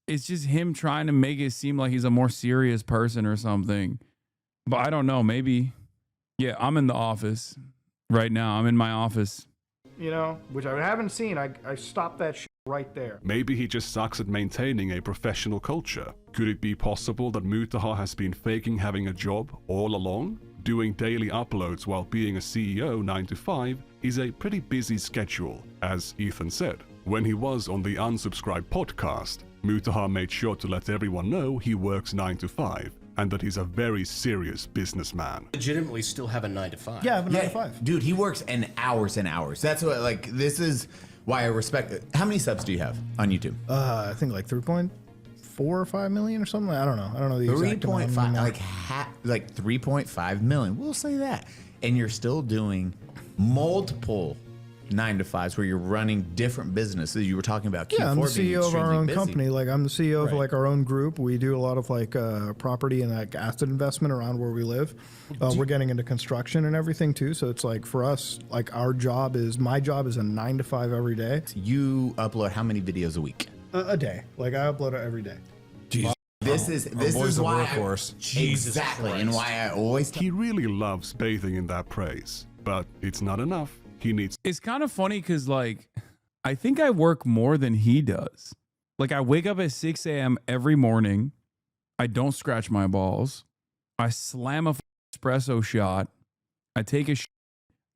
it's just him trying to make it seem like he's a more serious person or something. But I don't know, maybe. Yeah, I'm in the office right now. I'm in my office. You know, which I haven't seen. I stopped that shit right there. Maybe he just sucks at maintaining a professional culture. Could it be possible that Mutahar has been faking having a job all along? Doing daily uploads while being a CEO 9 to 5 is a pretty busy schedule, as Ethan said. When he was on the Unsubscribed podcast, Mutahar made sure to let everyone know he works 9 to 5. And that he's a very serious businessman. Legitimately still have a 9 to 5. Yeah, I have a 9 to 5. Dude, he works in hours and hours. That's what, like, this is why I respect it. How many subs do you have on YouTube? I think like 3.4 or 5 million or something. I don't know. I don't know the exact 3.5, like 3.5 million. We'll say that. And you're still doing multiple 9 to 5s where you're running different businesses. You were talking about Q4 yeah, I'm the being CEO of our own busy. company. Like I'm the CEO of like our own group. We do a lot of like property and like asset investment around where we live. We're getting into construction and everything too. So it's like for us, like my job is a 9 to 5 every day. You upload how many videos a week? A day. Like I upload it every day. Jesus. This is why exactly, and why I always. He really loves bathing in that praise, but it's not enough. He needs. It's kind of funny because, like, I think I work more than he does. Like, I wake up at 6 a.m. every morning. I don't scratch my balls. I slam a espresso shot. I take a shit.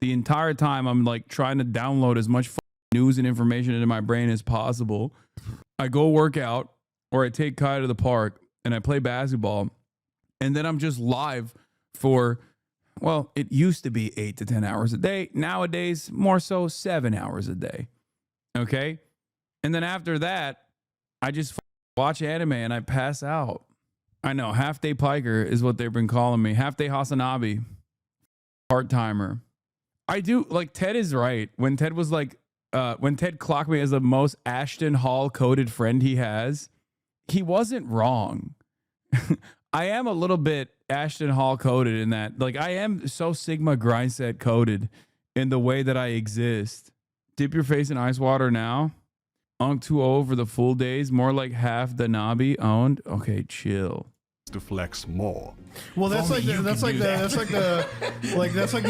The entire time, I'm like trying to download as much news and information into my brain as possible. I go work out, or I take Kai to the park and I play basketball. And then I'm just live for. Well, it used to be 8 to 10 hours a day. Nowadays, more so 7 hours a day. Okay? And then after that, I just watch anime and I pass out. I know, half-day piker is what they've been calling me. Half-day Hasanabi. Part-timer. I do, like, Ted is right. When Ted was like, when Ted clocked me as the most Ashton Hall-coded friend he has, he wasn't wrong. I am a little bit Ashton Hall coded in that, like, I am so Sigma grindset coded in the way that I exist. Dip your face in ice water now. Unk 2-0 for the full days, more like half the Nabi owned. Okay, chill. To flex more. Well, that's like the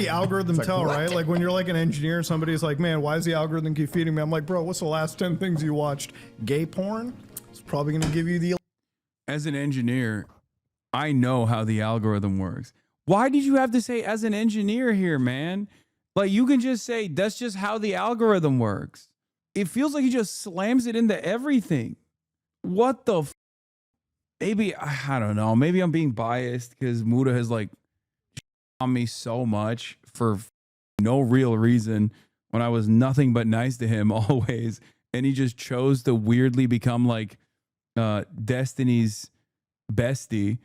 algorithm like, tell, what? right? Like when you're like an engineer and somebody's like, man, why does the algorithm keep feeding me? I'm like, bro, what's the last 10 things you watched? Gay porn? It's probably going to give you the. As an engineer, I know how the algorithm works. Why did you have to say as an engineer here, man? Like, you can just say that's just how the algorithm works. It feels like he just slams it into everything. What the maybe, I don't know. Maybe I'm being biased because Muda has like on me so much for no real reason when I was nothing but nice to him always. and he just chose to weirdly become like Destiny's bestie,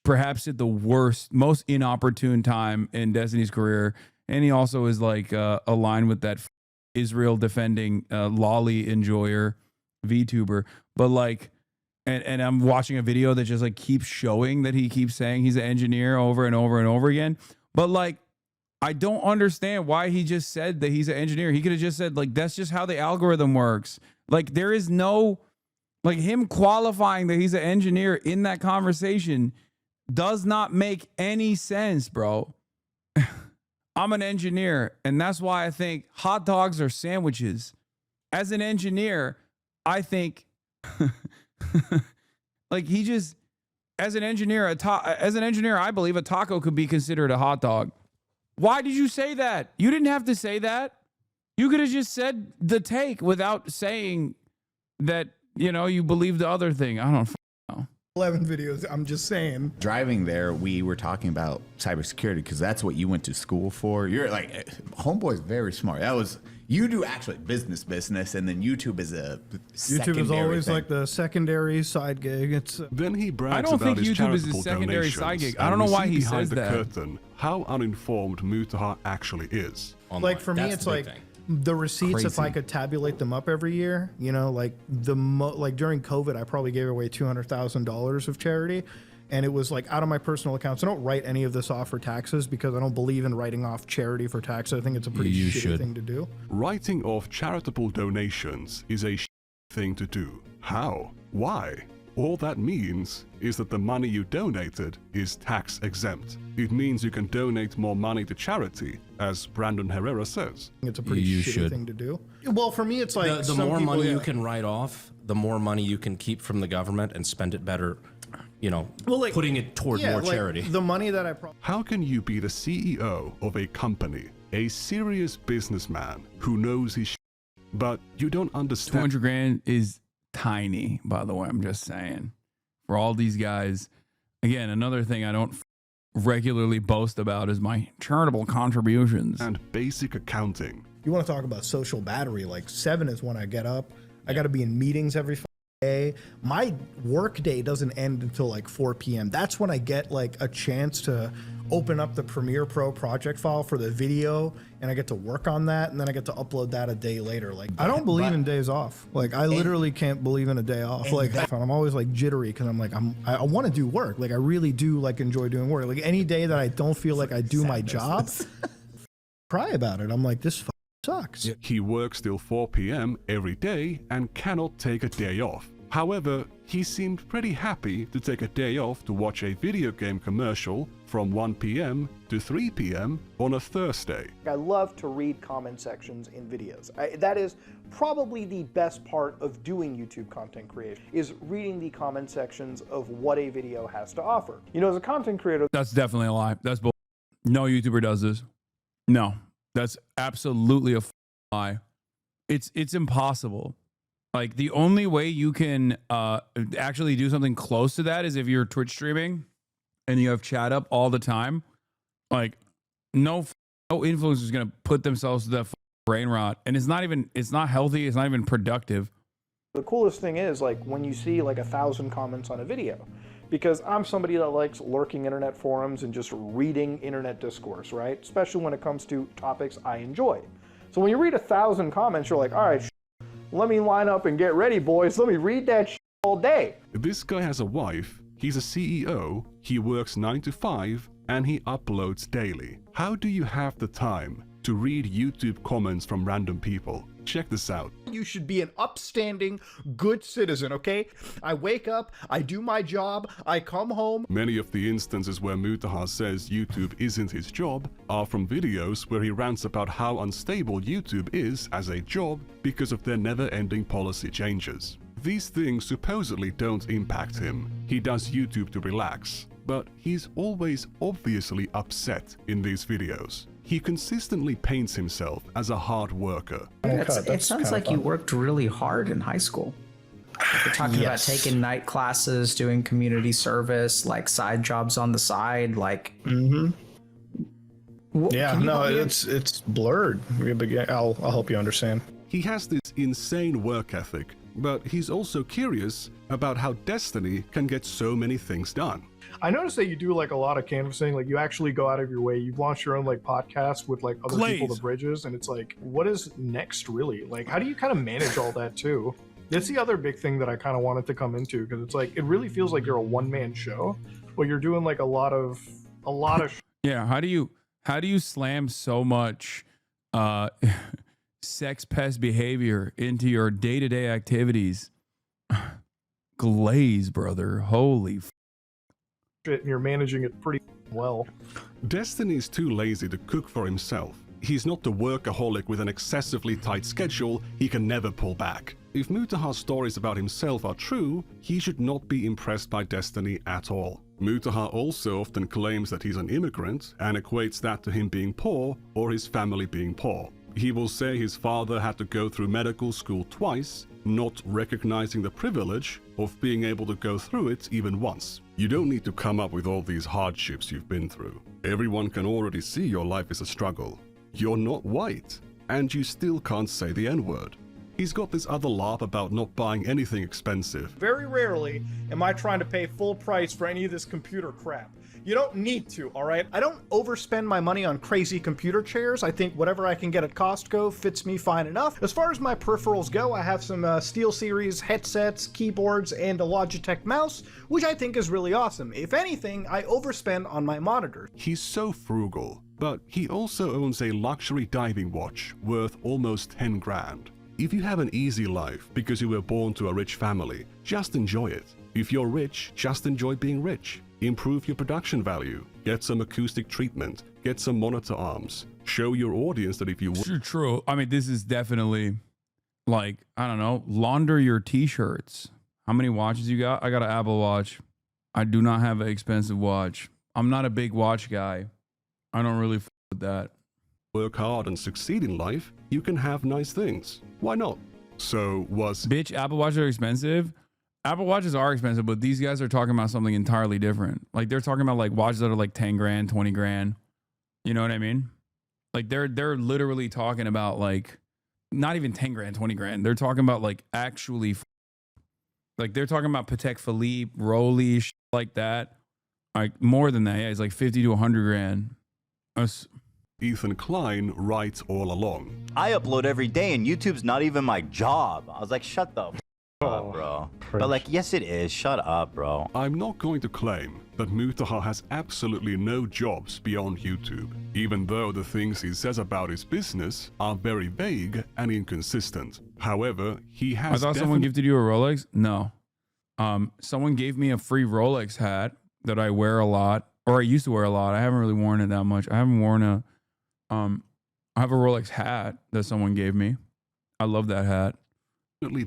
perhaps at the worst, most inopportune time in Destiny's career. And he also is like aligned with that Israel defending lolly enjoyer VTuber. But like, and I'm watching a video that just like keeps showing that he keeps saying he's an engineer over and over and over again. But like, I don't understand why he just said that he's an engineer. He could have just said like, that's just how the algorithm works. Like there is no, like him qualifying that he's an engineer in that conversation does not make any sense, bro. I'm an engineer, and that's why I think hot dogs are sandwiches. As an engineer, I think like he just, as an engineer, I believe a taco could be considered a hot dog. Why did you say that? You didn't have to say that. You could have just said the take without saying that, you know, you believe the other thing. I don't know. 11 videos. I'm just saying. Driving there, we were talking about cybersecurity because that's what you went to school for. You're like, homeboy's very smart. That was, you do actually business, and then YouTube is a YouTube is always like the secondary side gig. It's then he brags I don't about think his YouTube is charitable his secondary side donations, gig. I don't know and why we see he behind says the that. curtain how uninformed Mutahar actually is. like for me, it's like the receipts. If I could tabulate them up every year, you know, like like during COVID, I probably gave away $200,000 of charity. And it was like out of my personal accounts. I don't write any of this off for taxes because I don't believe in writing off charity for taxes. I think it's a pretty shitty thing to do. Writing off charitable donations is a thing to do. How? Why? All that means is that the money you donated is tax exempt. It means you can donate more money to charity, as Brandon Herrera says. It's a pretty shitty thing to do. Well, for me, it's like the more money you can write off, the more money you can keep from the government and spend it better. You know, like, putting it toward more charity. The money that I How can you be the CEO of a company, a serious businessman who knows his but you don't understand? 200 grand is tiny, by the way. I'm just saying. For all these guys, again, another thing I don't regularly boast about is my charitable contributions. And basic accounting. You want to talk about social battery, like 7 is when I get up. I got to be in meetings every day. My work day doesn't end until like 4 p.m. That's when I get like a chance to open up the Premiere Pro project file for the video, and I get to work on that, and then I get to upload that a day later. Like I don't believe in days off. Like I literally can't believe in a day off. Like I'm always like jittery because I'm like I want to do work. Like I really do like enjoy doing work. Like any day that I don't feel like I do my job, cry about it. I'm like, this sucks. He works till 4 p.m. every day and cannot take a day off. However, he seemed pretty happy to take a day off to watch a video game commercial from 1 p.m. to 3 p.m. on a Thursday. I love to read comment sections in videos. That is probably the best part of doing YouTube content creation, is reading the comment sections of what a video has to offer. You know, as a content creator... That's definitely a lie. That's bull. No YouTuber does this. No, that's absolutely a lie. It's impossible. Like the only way you can actually do something close to that is if you're Twitch streaming and you have chat up all the time. Like no influencer is going to put themselves to that brain rot, and it's not healthy. It's not even productive. The coolest thing is like when you see like 1,000 comments on a video, because I'm somebody that likes lurking internet forums and just reading internet discourse, right? Especially when it comes to topics I enjoy. So when you read 1,000 comments, you're like, all right, let me line up and get ready, boys. Let me read that all day. This guy has a wife, he's a CEO, he works 9 to 5, and he uploads daily. How do you have the time to read YouTube comments from random people? Check this out. You should be an upstanding, good citizen, okay? I wake up, I do my job, I come home. Many of the instances where Mutahar says YouTube isn't his job are from videos where he rants about how unstable YouTube is as a job because of their never-ending policy changes. These things supposedly don't impact him. He does YouTube to relax, but he's always obviously upset in these videos. He consistently paints himself as a hard worker. It sounds like you worked really hard in high school. You're talking about taking night classes, doing community service, like side jobs on the side, like. Yeah, no, it's blurred. But yeah, I'll help you understand. He has this insane work ethic, but he's also curious about how Destiny can get so many things done. I noticed that you do like a lot of canvassing, like you actually go out of your way. You've launched your own like podcast with like other people, The Bridges, and it's like, what is next really? Like, how do you kind of manage all that too? That's the other big thing that I kind of wanted to come into, because it's like, it really feels like you're a one-man show, but you're doing like a lot of yeah. How do you slam so much sex pest behavior into your day-to-day activities? Glaze, brother. Holy shit, and you're managing it pretty well. Destiny's too lazy to cook for himself. He's not the workaholic with an excessively tight schedule he can never pull back. If Mutahar's stories about himself are true, he should not be impressed by Destiny at all. Mutahar also often claims that he's an immigrant and equates that to him being poor or his family being poor. He will say his father had to go through medical school twice, not recognizing the privilege of being able to go through it even once. You don't need to come up with all these hardships you've been through. Everyone can already see your life is a struggle. You're not white, and you still can't say the N-word. He's got this other laugh about not buying anything expensive. Very rarely am I trying to pay full price for any of this computer crap. You don't need to, all right? I don't overspend my money on crazy computer chairs. I think whatever I can get at Costco fits me fine enough. As far as my peripherals go, I have some SteelSeries headsets, keyboards, and a Logitech mouse, which I think is really awesome. If anything, I overspend on my monitor. He's so frugal, but he also owns a luxury diving watch worth almost 10 grand. If you have an easy life because you were born to a rich family, just enjoy it. If you're rich, just enjoy being rich. Improve your production value, get some acoustic treatment, get some monitor arms, show your audience that if you... True. I mean, this is definitely like, I don't know, launder your t-shirts. How many watches you got? I got an Apple Watch. I do not have an expensive watch. I'm not a big watch guy. I don't really f with that. Work hard and succeed in life, you can have nice things. Why not? So was... Bitch, Apple Watches are expensive? Apple Watches are expensive, but these guys are talking about something entirely different. Like, they're talking about like watches that are like 10 grand, 20 grand. You know what I mean? Like, they're literally talking about like, not even 10 grand, 20 grand. They're talking about like actually, like they're talking about Patek Philippe, Rolly, shit like that. Like more than that. Yeah, it's like 50 to 100 grand. Ethan Klein writes all along. I upload every day and YouTube's not even my job. I was like, shut the up, bro. But like, yes it is. Shut up, bro. I'm not going to claim that Mutahar has absolutely no jobs beyond YouTube, even though the things he says about his business are very vague and inconsistent. However, he has... I thought someone gifted you a Rolex? No. Someone gave me a free Rolex hat that I wear a lot, or I used to wear a lot. I haven't really worn it that much. I haven't worn a... I have a Rolex hat that someone gave me. I love that hat.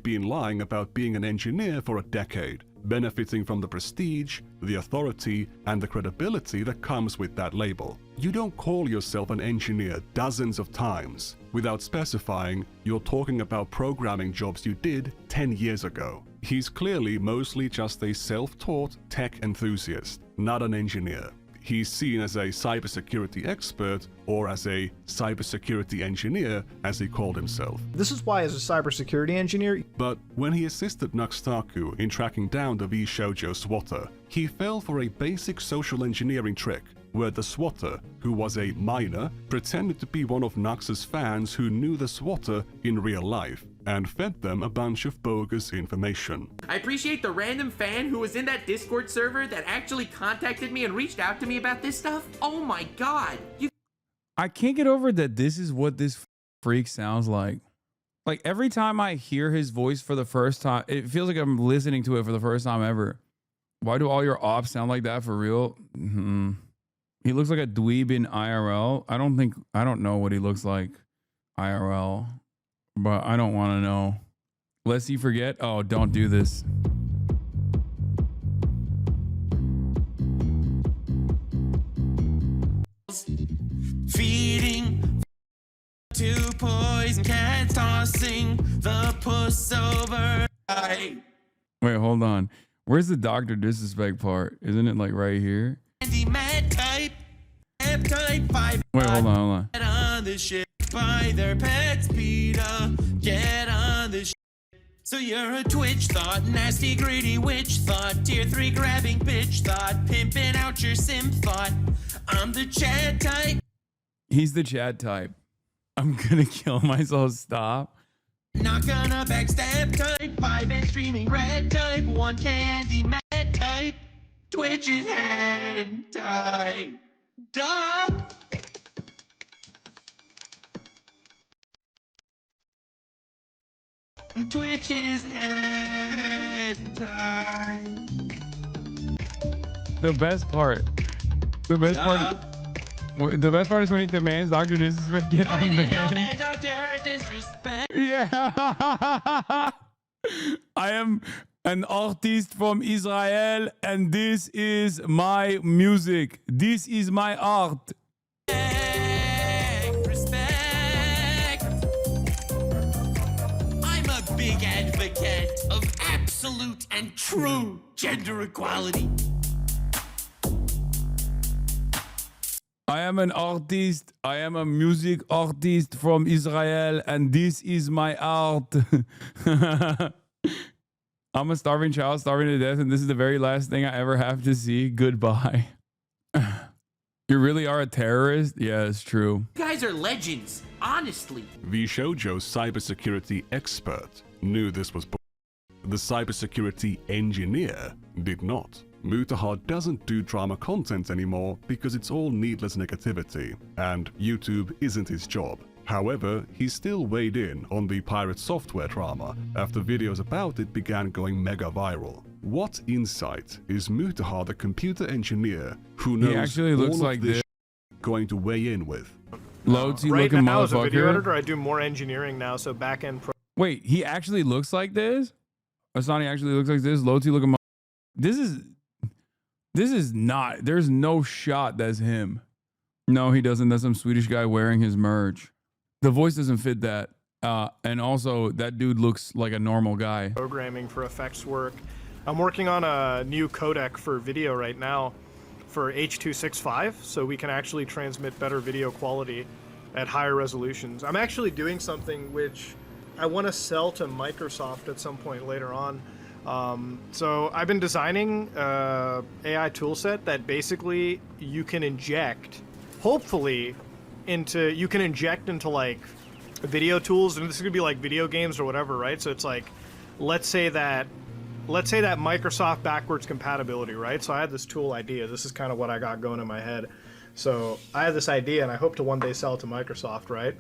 Been lying about being an engineer for a decade, benefiting from the prestige, the authority, and the credibility that comes with that label. You don't call yourself an engineer dozens of times without specifying you're talking about programming jobs you did 10 years ago. He's clearly mostly just a self-taught tech enthusiast, not an engineer. He's seen as a cybersecurity expert or as a cybersecurity engineer, as he called himself. This is why, as a cybersecurity engineer... But when he assisted Nuxtaku in tracking down the V-Shoujo swatter, he fell for a basic social engineering trick, where the swatter, who was a minor, pretended to be one of Nux's fans who knew the swatter in real life, and fed them a bunch of bogus information. I appreciate the random fan who was in that Discord server that actually contacted me and reached out to me about this stuff. Oh my god. I can't get over that this is what this freak sounds like. Like, every time I hear his voice for the first time, it feels like I'm listening to it for the first time ever. Why do all your ops sound like that for real? He looks like a dweeb in IRL. I don't know what he looks like IRL. But I don't want to know. Lest you forget. Oh, don't do this. Feeding to poison cats, tossing the puss over. Wait, hold on. Where's the Dr. Disrespect part? Isn't it like right here? Wait, hold on. Get on the ship by their pets, Peter. Get on So you're a twitch thought, nasty greedy witch thought, tier 3 grabbing bitch thought, pimping out your simp thought. I'm the Chad type. He's the Chad type. I'm gonna kill myself. Stop. Not gonna backstab type, 5 streaming red type, 1K Andy mad type, Twitch is head type. Duh. Twitch is head type. The best part is when he demands Dr. Disrespect get on man. Yeah. I am an artist from Israel and this is my music. This is my art. Respect. I'm a big advocate of absolute and true gender equality. I am an artist. I am a music artist from Israel, and this is my art. I'm a starving child, starving to death, and this is the very last thing I ever have to see. Goodbye. You really are a terrorist? Yeah, it's true. You guys are legends, honestly. The shoujo cybersecurity expert knew this was bull. The cybersecurity engineer did not. Mutahar doesn't do drama content anymore because it's all needless negativity, and YouTube isn't his job. However, he still weighed in on the pirate software drama after videos about it began going mega viral. What insight is Mutahar, the computer engineer who knows He actually looks all like of this this. going to weigh in with? Loadsy Right looking now, as a video motherfucker. editor, I do more engineering now, so back-end pro. Wait, he actually looks like this? Asani actually looks like this? Loadsy looking This is not, there's no shot that's him. No, he doesn't. That's some Swedish guy wearing his merch. The voice doesn't fit that. And also, that dude looks like a normal guy. Programming for effects work. I'm working on a new codec for video right now for H.265, so we can actually transmit better video quality at higher resolutions. I'm actually doing something which I want to sell to Microsoft at some point later on. So I've been designing AI toolset that basically you can inject, hopefully, into like video tools, and this could be like video games or whatever, right? So it's like, let's say that Microsoft backwards compatibility, right? So I had this tool idea. This is kind of what I got going in my head. So I have this idea, and I hope to one day sell it to Microsoft, right?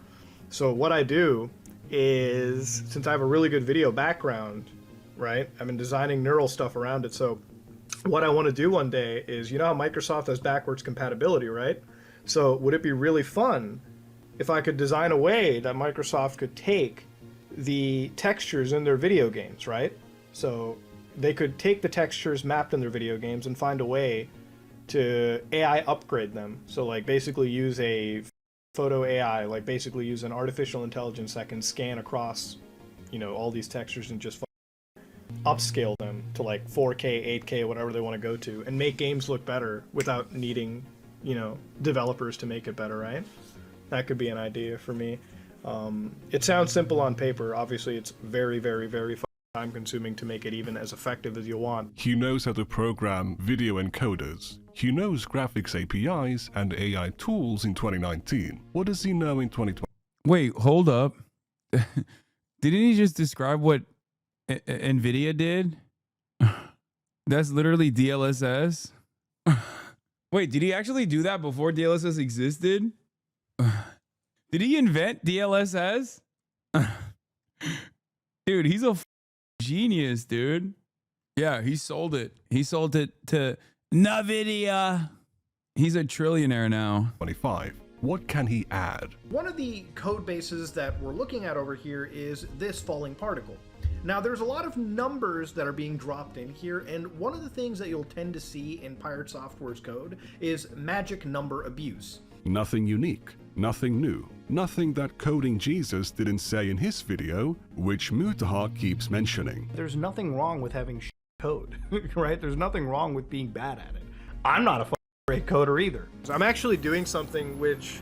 So what I do is, since I have a really good video background, right? I've been designing neural stuff around it. So what I want to do one day is, you know how Microsoft has backwards compatibility, right? So would it be really fun if I could design a way that Microsoft could take the textures in their video games, right? So they could take the textures mapped in their video games and find a way to AI upgrade them. So like basically use a photo AI, like basically use an artificial intelligence that can scan across, you know, all these textures and just upscale them to like 4K, 8K, whatever they want to go to, and make games look better without needing, you know, developers to make it better, right? That could be an idea for me. It sounds simple on paper. Obviously, it's very, very, very time consuming to make it even as effective as you want. He knows how to program video encoders. He knows graphics APIs and AI tools in 2019. What does he know in 2020? Wait, hold up. Didn't he just describe what NVIDIA did? That's literally DLSS. Wait, did he actually do that before DLSS existed? Did he invent DLSS? Dude, he's a genius, dude. Yeah, he sold it. He sold it to NVIDIA. He's a trillionaire now. 25. What can he add? One of the code bases that we're looking at over here is this falling particle. Now, there's a lot of numbers that are being dropped in here, and one of the things that you'll tend to see in Pirate Software's code is magic number abuse. Nothing unique, nothing new, nothing that Coding Jesus didn't say in his video, which Mutahar keeps mentioning. There's nothing wrong with having code, right? There's nothing wrong with being bad at it. I'm not a great coder either. So I'm actually doing something which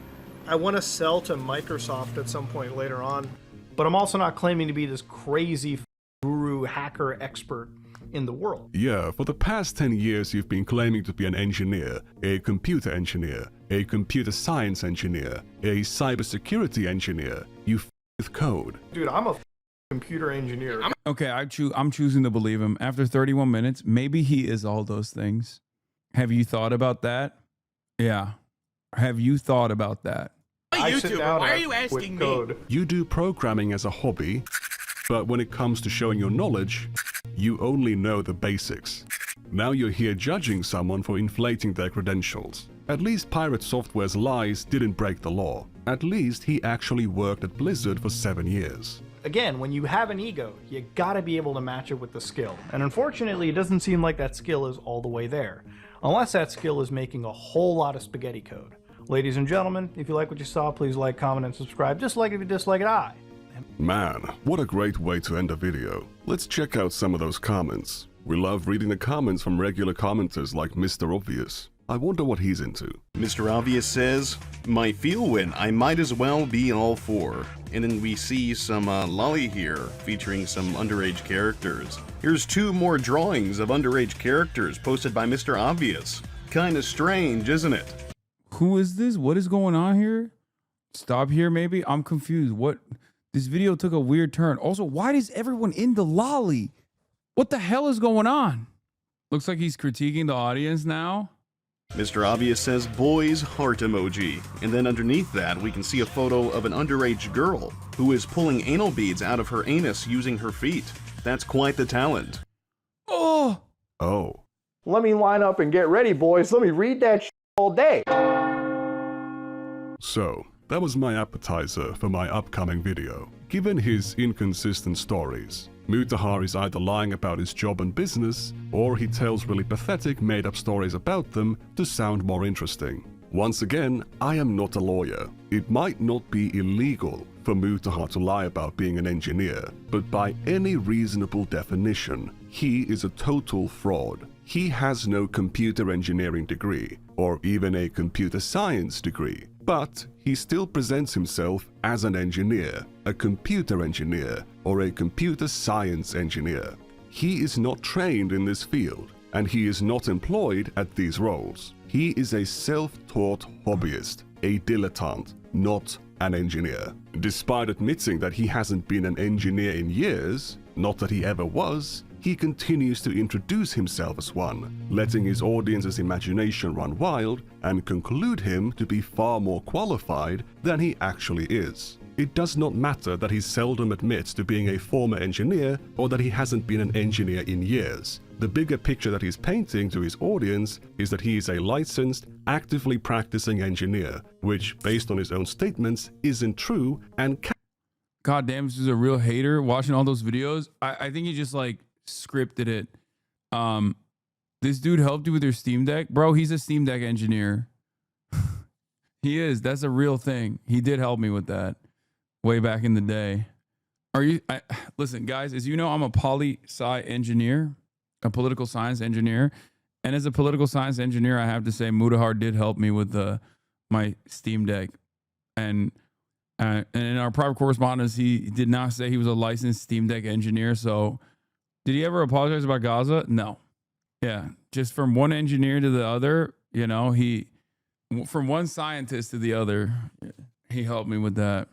I want to sell to Microsoft at some point later on, but I'm also not claiming to be this crazy guru hacker expert in the world. Yeah, for the past 10 years you've been claiming to be an engineer, a computer engineer, a computer science engineer, a cybersecurity engineer. You with code. Dude, I'm a computer engineer. Okay, I'm choosing to believe him. After 31 minutes, maybe he is all those things. Have you thought about that? Yeah. Have you thought about that? YouTuber, why are you asking me? You do programming as a hobby, but when it comes to showing your knowledge, you only know the basics. Now you're here judging someone for inflating their credentials. At least Pirate Software's lies didn't break the law. At least he actually worked at Blizzard for 7 years. Again, when you have an ego, you gotta be able to match it with the skill. And unfortunately, it doesn't seem like that skill is all the way there. Unless that skill is making a whole lot of spaghetti code. Ladies and gentlemen, if you like what you saw, please like, comment, and subscribe. Dislike if you dislike it, Man, what a great way to end a video. Let's check out some of those comments. We love reading the comments from regular commenters like Mr. Obvious. I wonder what he's into. Mr. Obvious says, my feel win, I might as well be all for. And then we see some lolly here featuring some underage characters. Here's 2 more drawings of underage characters posted by Mr. Obvious. Kinda strange, isn't it? Who is this? What is going on here? Stop here, maybe? I'm confused. What? This video took a weird turn. Also, why is everyone in the lolly? What the hell is going on? Looks like he's critiquing the audience now. Mr. Obvious says boys heart emoji, and then underneath that we can see a photo of an underage girl who is pulling anal beads out of her anus using her feet. That's quite the talent. Oh! Oh. Let me line up and get ready, boys. Let me read that all day. So, that was my appetizer for my upcoming video. Given his inconsistent stories, Mutahar is either lying about his job and business, or he tells really pathetic made-up stories about them to sound more interesting. Once again, I am not a lawyer. It might not be illegal for Mutahar to lie about being an engineer, but by any reasonable definition, he is a total fraud. He has no computer engineering degree, or even a computer science degree, but he still presents himself as an engineer, a computer engineer, or a computer science engineer. He is not trained in this field, and he is not employed at these roles. He is a self-taught hobbyist, a dilettante, not an engineer. Despite admitting that he hasn't been an engineer in years, not that he ever was, he continues to introduce himself as one, letting his audience's imagination run wild and conclude him to be far more qualified than he actually is. It does not matter that he seldom admits to being a former engineer or that he hasn't been an engineer in years. The bigger picture that he's painting to his audience is that he is a licensed, actively practicing engineer, which, based on his own statements, isn't true and God damn, this is a real hater watching all those videos. I think he just like scripted it. This dude helped you with your Steam Deck? Bro, he's a Steam Deck engineer. He is. That's a real thing. He did help me with that way back in the day. Listen, guys, as you know, I'm a poli-sci engineer, a political science engineer. And as a political science engineer, I have to say Mutahar did help me with my Steam Deck. And in our private correspondence, he did not say he was a licensed Steam Deck engineer. So did he ever apologize about Gaza? No. Yeah. Just from one engineer to the other, you know, from one scientist to the other, he helped me with that.